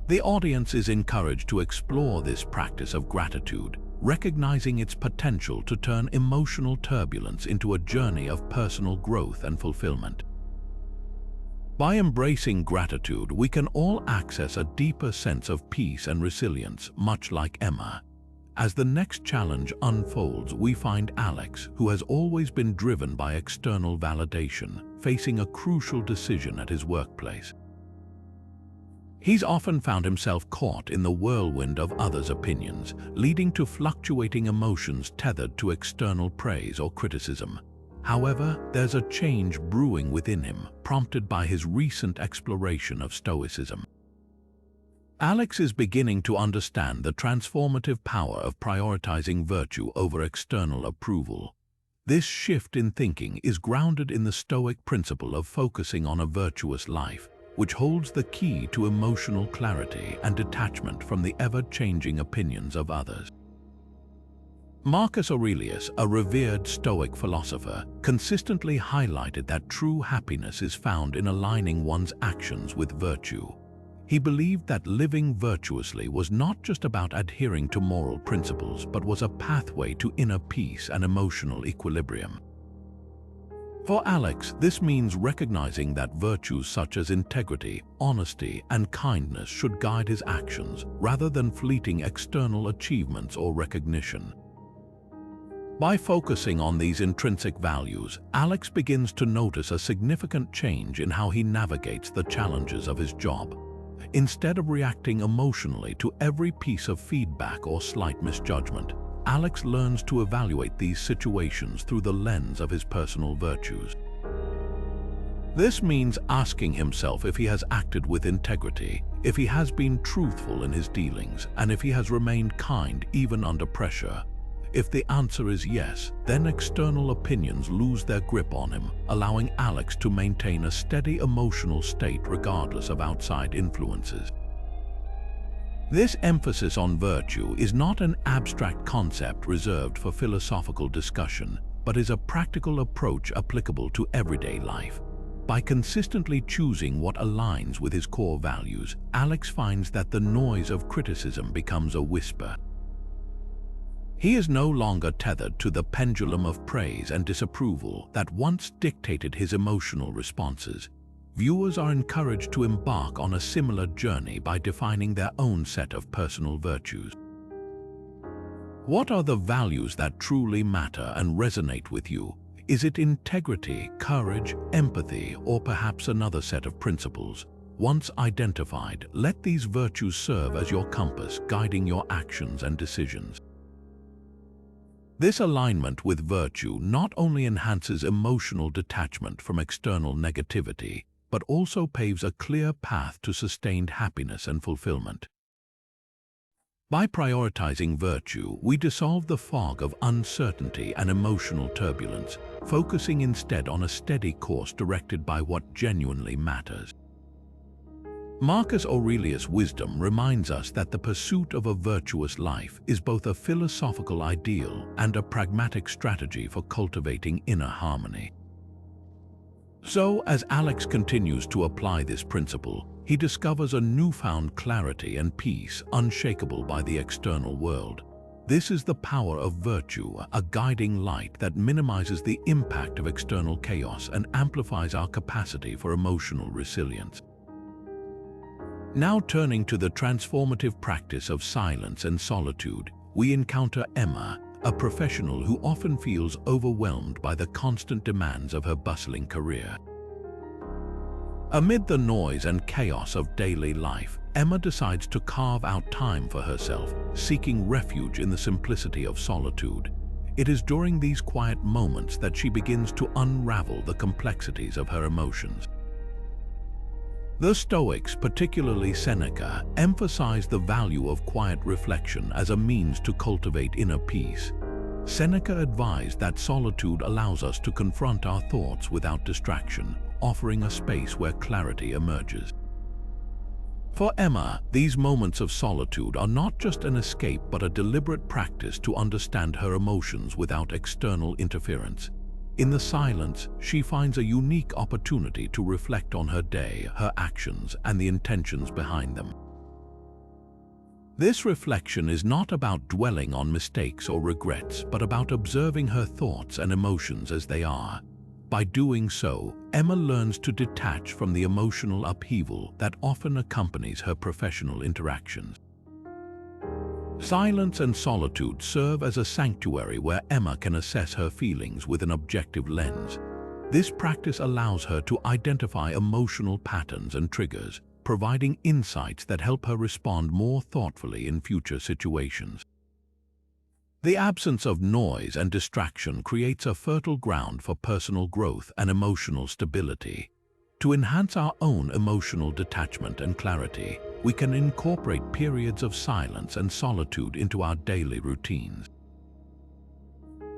The audience is encouraged to explore this practice of gratitude, recognizing its potential to turn emotional turbulence into a journey of personal growth and fulfillment. By embracing gratitude, we can all access a deeper sense of peace and resilience, much like Emma. As the next challenge unfolds, we find Alex, who has always been driven by external validation, facing a crucial decision at his workplace. He's often found himself caught in the whirlwind of others' opinions, leading to fluctuating emotions tethered to external praise or criticism. However, there's a change brewing within him, prompted by his recent exploration of Stoicism. Alex is beginning to understand the transformative power of prioritizing virtue over external approval. This shift in thinking is grounded in the Stoic principle of focusing on a virtuous life, which holds the key to emotional clarity and detachment from the ever-changing opinions of others. Marcus Aurelius, a revered Stoic philosopher, consistently highlighted that true happiness is found in aligning one's actions with virtue. He believed that living virtuously was not just about adhering to moral principles, but was a pathway to inner peace and emotional equilibrium. For Alex, this means recognizing that virtues such as integrity, honesty, and kindness should guide his actions, rather than fleeting external achievements or recognition. By focusing on these intrinsic values, Alex begins to notice a significant change in how he navigates the challenges of his job. Instead of reacting emotionally to every piece of feedback or slight misjudgment, Alex learns to evaluate these situations through the lens of his personal virtues. This means asking himself if he has acted with integrity, if he has been truthful in his dealings, and if he has remained kind even under pressure. If the answer is yes, then external opinions lose their grip on him, allowing Alex to maintain a steady emotional state regardless of outside influences. This emphasis on virtue is not an abstract concept reserved for philosophical discussion, but is a practical approach applicable to everyday life. By consistently choosing what aligns with his core values, Alex finds that the noise of criticism becomes a whisper. He is no longer tethered to the pendulum of praise and disapproval that once dictated his emotional responses. Viewers are encouraged to embark on a similar journey by defining their own set of personal virtues. What are the values that truly matter and resonate with you? Is it integrity, courage, empathy, or perhaps another set of principles? Once identified, let these virtues serve as your compass, guiding your actions and decisions. This alignment with virtue not only enhances emotional detachment from external negativity, but also paves a clear path to sustained happiness and fulfillment. By prioritizing virtue, we dissolve the fog of uncertainty and emotional turbulence, focusing instead on a steady course directed by what genuinely matters. Marcus Aurelius' wisdom reminds us that the pursuit of a virtuous life is both a philosophical ideal and a pragmatic strategy for cultivating inner harmony. So, as Alex continues to apply this principle, he discovers a newfound clarity and peace unshakable by the external world. This is the power of virtue, a guiding light that minimizes the impact of external chaos and amplifies our capacity for emotional resilience. Now turning to the transformative practice of silence and solitude, we encounter Emma, a professional who often feels overwhelmed by the constant demands of her bustling career. Amid the noise and chaos of daily life, Emma decides to carve out time for herself, seeking refuge in the simplicity of solitude. It is during these quiet moments that she begins to unravel the complexities of her emotions. The Stoics, particularly Seneca, emphasize the value of quiet reflection as a means to cultivate inner peace. Seneca advised that solitude allows us to confront our thoughts without distraction, offering a space where clarity emerges. For Emma, these moments of solitude are not just an escape but a deliberate practice to understand her emotions without external interference. In the silence, she finds a unique opportunity to reflect on her day, her actions, and the intentions behind them. This reflection is not about dwelling on mistakes or regrets, but about observing her thoughts and emotions as they are. By doing so, Emma learns to detach from the emotional upheaval that often accompanies her professional interactions. Silence and solitude serve as a sanctuary where Emma can assess her feelings with an objective lens. This practice allows her to identify emotional patterns and triggers, providing insights that help her respond more thoughtfully in future situations. The absence of noise and distraction creates a fertile ground for personal growth and emotional stability. To enhance our own emotional detachment and clarity, we can incorporate periods of silence and solitude into our daily routines.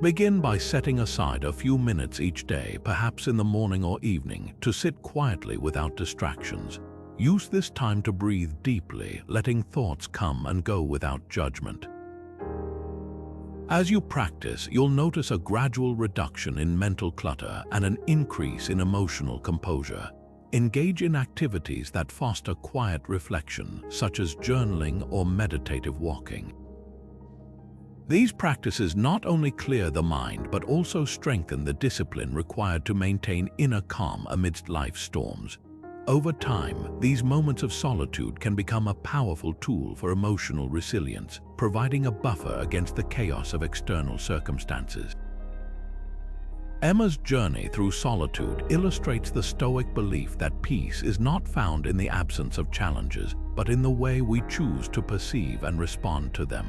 Begin by setting aside a few minutes each day, perhaps in the morning or evening, to sit quietly without distractions. Use this time to breathe deeply, letting thoughts come and go without judgment. As you practice, you'll notice a gradual reduction in mental clutter and an increase in emotional composure. Engage in activities that foster quiet reflection, such as journaling or meditative walking. These practices not only clear the mind but also strengthen the discipline required to maintain inner calm amidst life's storms. Over time, these moments of solitude can become a powerful tool for emotional resilience, providing a buffer against the chaos of external circumstances. Emma's journey through solitude illustrates the Stoic belief that peace is not found in the absence of challenges, but in the way we choose to perceive and respond to them.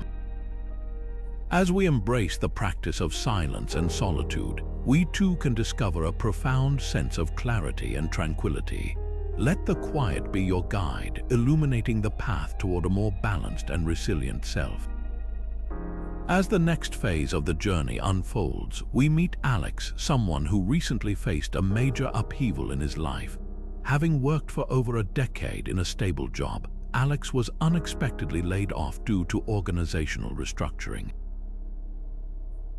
As we embrace the practice of silence and solitude, we too can discover a profound sense of clarity and tranquility. Let the quiet be your guide, illuminating the path toward a more balanced and resilient self. As the next phase of the journey unfolds, we meet Alex, someone who recently faced a major upheaval in his life. Having worked for over a decade in a stable job, Alex was unexpectedly laid off due to organizational restructuring.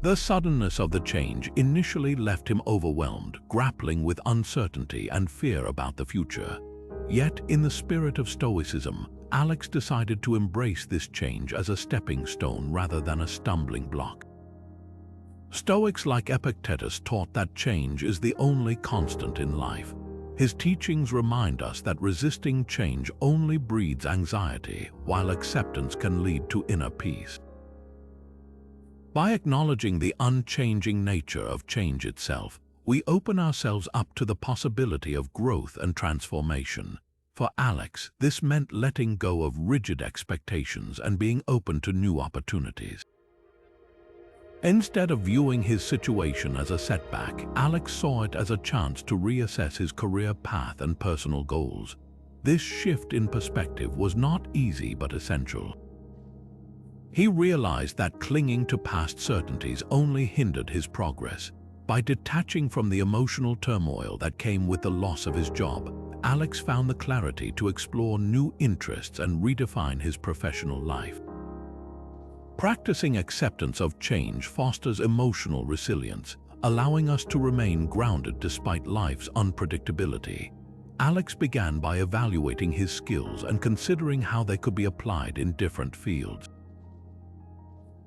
The suddenness of the change initially left him overwhelmed, grappling with uncertainty and fear about the future. Yet, in the spirit of Stoicism, Alex decided to embrace this change as a stepping stone rather than a stumbling block. Stoics like Epictetus taught that change is the only constant in life. His teachings remind us that resisting change only breeds anxiety, while acceptance can lead to inner peace. By acknowledging the unchanging nature of change itself, we open ourselves up to the possibility of growth and transformation. For Alex, this meant letting go of rigid expectations and being open to new opportunities. Instead of viewing his situation as a setback, Alex saw it as a chance to reassess his career path and personal goals. This shift in perspective was not easy but essential. He realized that clinging to past certainties only hindered his progress. By detaching from the emotional turmoil that came with the loss of his job, Alex found the clarity to explore new interests and redefine his professional life. Practicing acceptance of change fosters emotional resilience, allowing us to remain grounded despite life's unpredictability. Alex began by evaluating his skills and considering how they could be applied in different fields.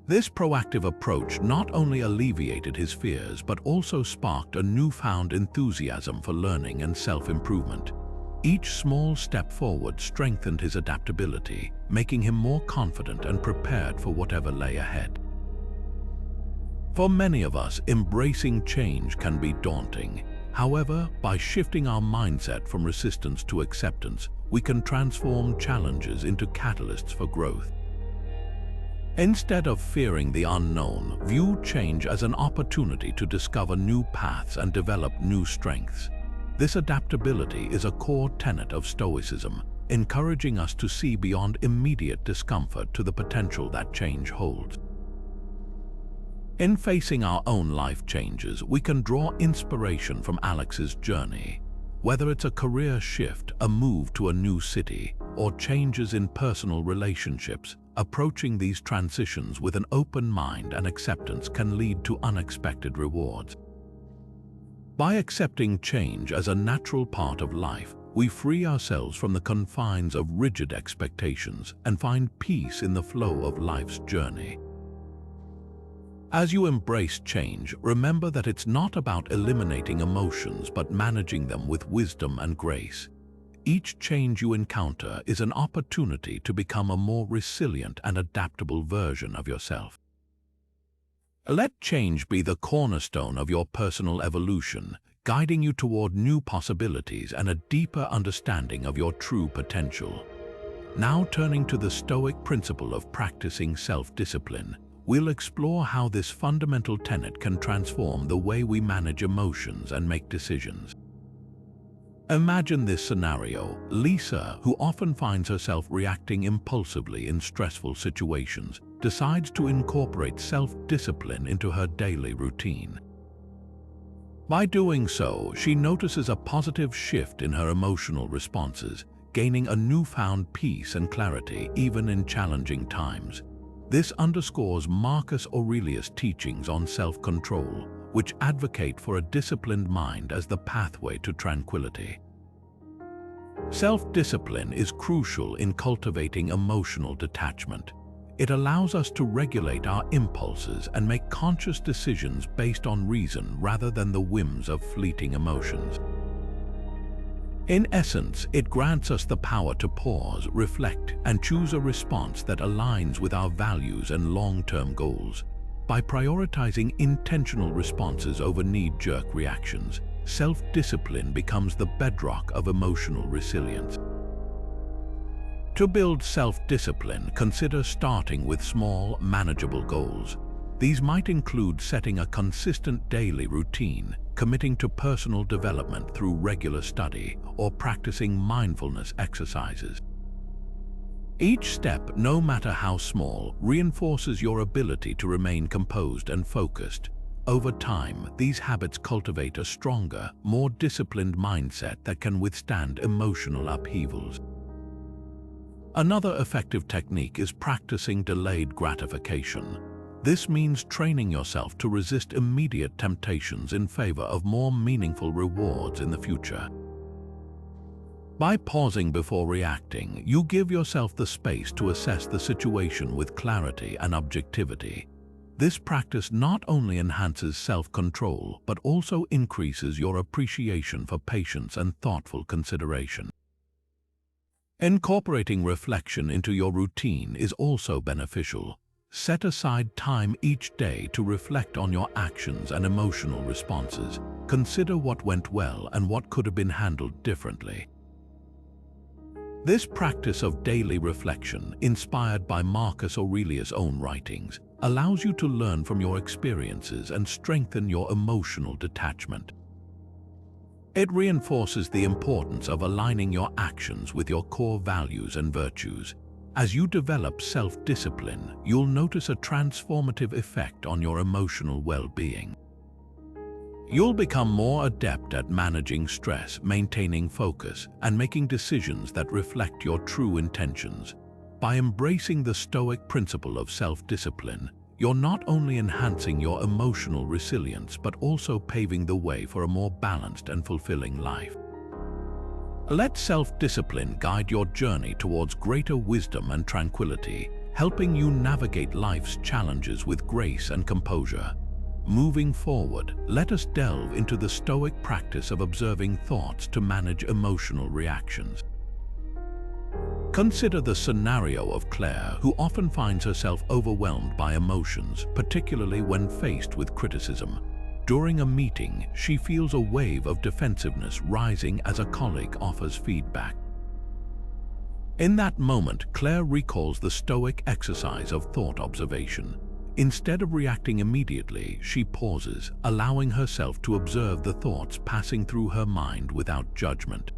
This proactive approach not only alleviated his fears but also sparked a newfound enthusiasm for learning and self-improvement. Each small step forward strengthened his adaptability, making him more confident and prepared for whatever lay ahead. For many of us, embracing change can be daunting. However, by shifting our mindset from resistance to acceptance, we can transform challenges into catalysts for growth. Instead of fearing the unknown, view change as an opportunity to discover new paths and develop new strengths. This adaptability is a core tenet of Stoicism, encouraging us to see beyond immediate discomfort to the potential that change holds. In facing our own life changes, we can draw inspiration from Alex's journey. Whether it's a career shift, a move to a new city, or changes in personal relationships, approaching these transitions with an open mind and acceptance can lead to unexpected rewards. By accepting change as a natural part of life, we free ourselves from the confines of rigid expectations and find peace in the flow of life's journey. As you embrace change, remember that it's not about eliminating emotions but managing them with wisdom and grace. Each change you encounter is an opportunity to become a more resilient and adaptable version of yourself. Let change be the cornerstone of your personal evolution, guiding you toward new possibilities and a deeper understanding of your true potential. Now turning to the Stoic principle of practicing self-discipline, we'll explore how this fundamental tenet can transform the way we manage emotions and make decisions. Imagine this scenario. Lisa, who often finds herself reacting impulsively in stressful situations, decides to incorporate self-discipline into her daily routine. By doing so, she notices a positive shift in her emotional responses, gaining a newfound peace and clarity even in challenging times. This underscores Marcus Aurelius' teachings on self-control, which advocate for a disciplined mind as the pathway to tranquility. Self-discipline is crucial in cultivating emotional detachment. It allows us to regulate our impulses and make conscious decisions based on reason rather than the whims of fleeting emotions. In essence, it grants us the power to pause, reflect, and choose a response that aligns with our values and long-term goals. By prioritizing intentional responses over knee-jerk reactions, self-discipline becomes the bedrock of emotional resilience. To build self-discipline, consider starting with small, manageable goals. These might include setting a consistent daily routine, committing to personal development through regular study, or practicing mindfulness exercises. Each step, no matter how small, reinforces your ability to remain composed and focused. Over time, these habits cultivate a stronger, more disciplined mindset that can withstand emotional upheavals. Another effective technique is practicing delayed gratification. This means training yourself to resist immediate temptations in favor of more meaningful rewards in the future. By pausing before reacting, you give yourself the space to assess the situation with clarity and objectivity. This practice not only enhances self-control, but also increases your appreciation for patience and thoughtful consideration. Incorporating reflection into your routine is also beneficial. Set aside time each day to reflect on your actions and emotional responses. Consider what went well and what could have been handled differently. This practice of daily reflection, inspired by Marcus Aurelius' own writings, allows you to learn from your experiences and strengthen your emotional detachment. It reinforces the importance of aligning your actions with your core values and virtues. As you develop self-discipline, you'll notice a transformative effect on your emotional well-being. You'll become more adept at managing stress, maintaining focus, and making decisions that reflect your true intentions. By embracing the Stoic principle of self-discipline, you're not only enhancing your emotional resilience but also paving the way for a more balanced and fulfilling life. Let self-discipline guide your journey towards greater wisdom and tranquility, helping you navigate life's challenges with grace and composure. Moving forward, let us delve into the Stoic practice of observing thoughts to manage emotional reactions. Consider the scenario of Claire, who often finds herself overwhelmed by emotions, particularly when faced with criticism. During a meeting, she feels a wave of defensiveness rising as a colleague offers feedback. In that moment, Claire recalls the Stoic exercise of thought observation. Instead of reacting immediately, she pauses, allowing herself to observe the thoughts passing through her mind without judgment.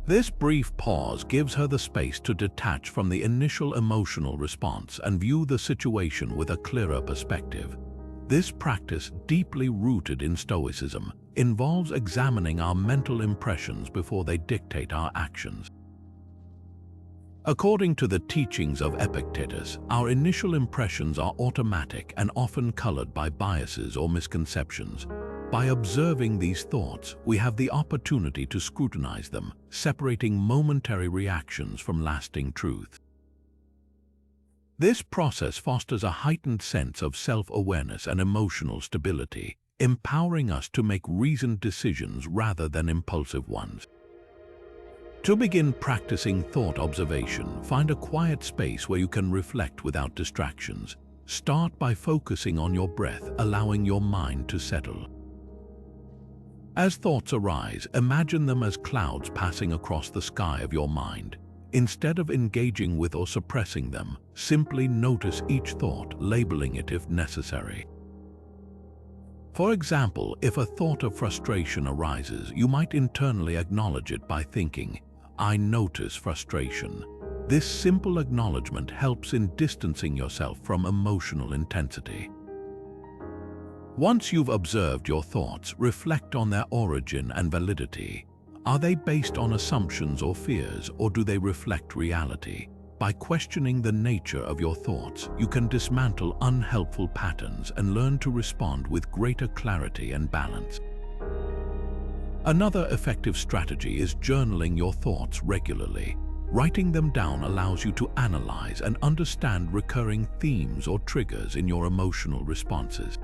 This brief pause gives her the space to detach from the initial emotional response and view the situation with a clearer perspective. This practice, deeply rooted in Stoicism, involves examining our mental impressions before they dictate our actions. According to the teachings of Epictetus, our initial impressions are automatic and often colored by biases or misconceptions. By observing these thoughts, we have the opportunity to scrutinize them, separating momentary reactions from lasting truth. This process fosters a heightened sense of self-awareness and emotional stability, empowering us to make reasoned decisions rather than impulsive ones. To begin practicing thought observation, find a quiet space where you can reflect without distractions. Start by focusing on your breath, allowing your mind to settle. As thoughts arise, imagine them as clouds passing across the sky of your mind. Instead of engaging with or suppressing them, simply notice each thought, labeling it if necessary. For example, if a thought of frustration arises, you might internally acknowledge it by thinking, "I notice frustration." This simple acknowledgement helps in distancing yourself from emotional intensity. Once you've observed your thoughts, reflect on their origin and validity. Are they based on assumptions or fears, or do they reflect reality? By questioning the nature of your thoughts, you can dismantle unhelpful patterns and learn to respond with greater clarity and balance. Another effective strategy is journaling your thoughts regularly. Writing them down allows you to analyze and understand recurring themes or triggers in your emotional responses.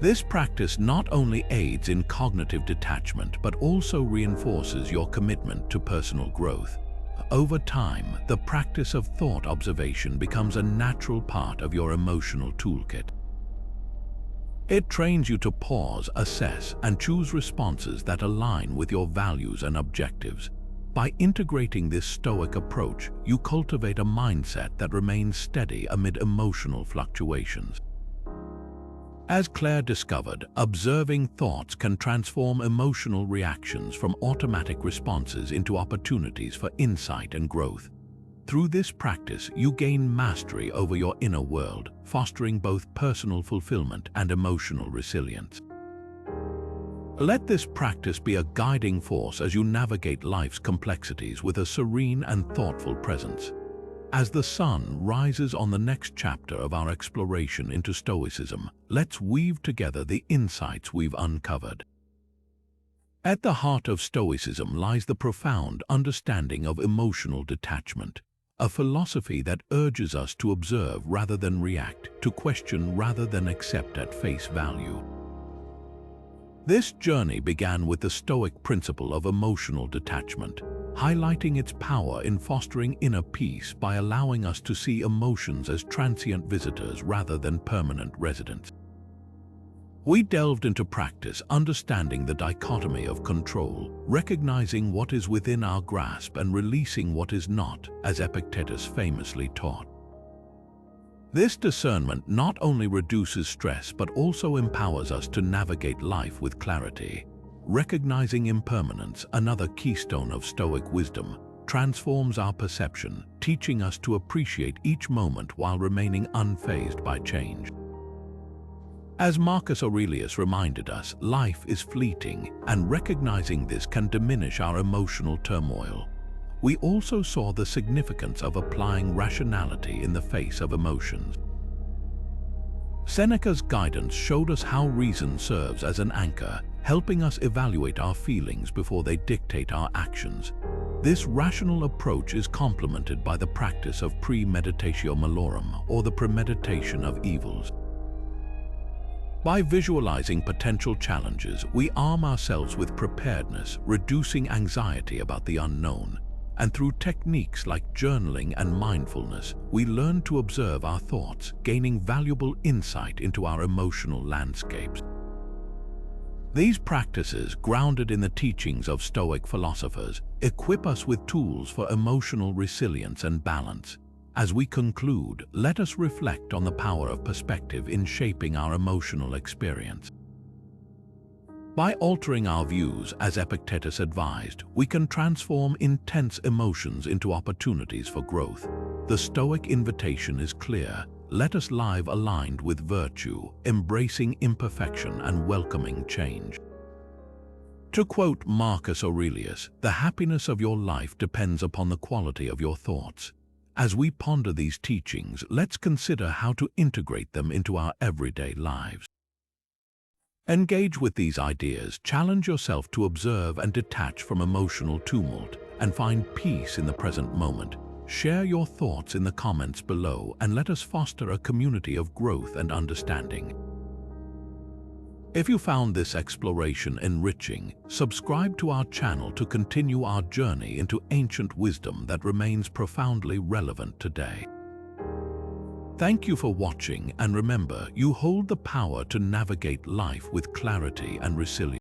This practice not only aids in cognitive detachment but also reinforces your commitment to personal growth. Over time, the practice of thought observation becomes a natural part of your emotional toolkit. It trains you to pause, assess, and choose responses that align with your values and objectives. By integrating this Stoic approach, you cultivate a mindset that remains steady amid emotional fluctuations. As Claire discovered, observing thoughts can transform emotional reactions from automatic responses into opportunities for insight and growth. Through this practice, you gain mastery over your inner world, fostering both personal fulfillment and emotional resilience. Let this practice be a guiding force as you navigate life's complexities with a serene and thoughtful presence. As the sun rises on the next chapter of our exploration into Stoicism, let's weave together the insights we've uncovered. At the heart of Stoicism lies the profound understanding of emotional detachment, a philosophy that urges us to observe rather than react, to question rather than accept at face value. This journey began with the Stoic principle of emotional detachment, highlighting its power in fostering inner peace by allowing us to see emotions as transient visitors rather than permanent residents. We delved into practice, understanding the dichotomy of control, recognizing what is within our grasp and releasing what is not, as Epictetus famously taught. This discernment not only reduces stress but also empowers us to navigate life with clarity. Recognizing impermanence, another keystone of Stoic wisdom, transforms our perception, teaching us to appreciate each moment while remaining unfazed by change. As Marcus Aurelius reminded us, life is fleeting, and recognizing this can diminish our emotional turmoil. We also saw the significance of applying rationality in the face of emotions. Seneca's guidance showed us how reason serves as an anchor, helping us evaluate our feelings before they dictate our actions. This rational approach is complemented by the practice of Pre-Meditatio Malorum, or the premeditation of evils. By visualizing potential challenges, we arm ourselves with preparedness, reducing anxiety about the unknown. And through techniques like journaling and mindfulness, we learn to observe our thoughts, gaining valuable insight into our emotional landscapes. These practices, grounded in the teachings of Stoic philosophers, equip us with tools for emotional resilience and balance. As we conclude, let us reflect on the power of perspective in shaping our emotional experience. By altering our views, as Epictetus advised, we can transform intense emotions into opportunities for growth. The Stoic invitation is clear. Let us live aligned with virtue, embracing imperfection and welcoming change. To quote Marcus Aurelius, "The happiness of your life depends upon the quality of your thoughts." As we ponder these teachings, let's consider how to integrate them into our everyday lives. Engage with these ideas, challenge yourself to observe and detach from emotional tumult, and find peace in the present moment. Share your thoughts in the comments below and let us foster a community of growth and understanding. If you found this exploration enriching, subscribe to our channel to continue our journey into ancient wisdom that remains profoundly relevant today. Thank you for watching, and remember, you hold the power to navigate life with clarity and resilience.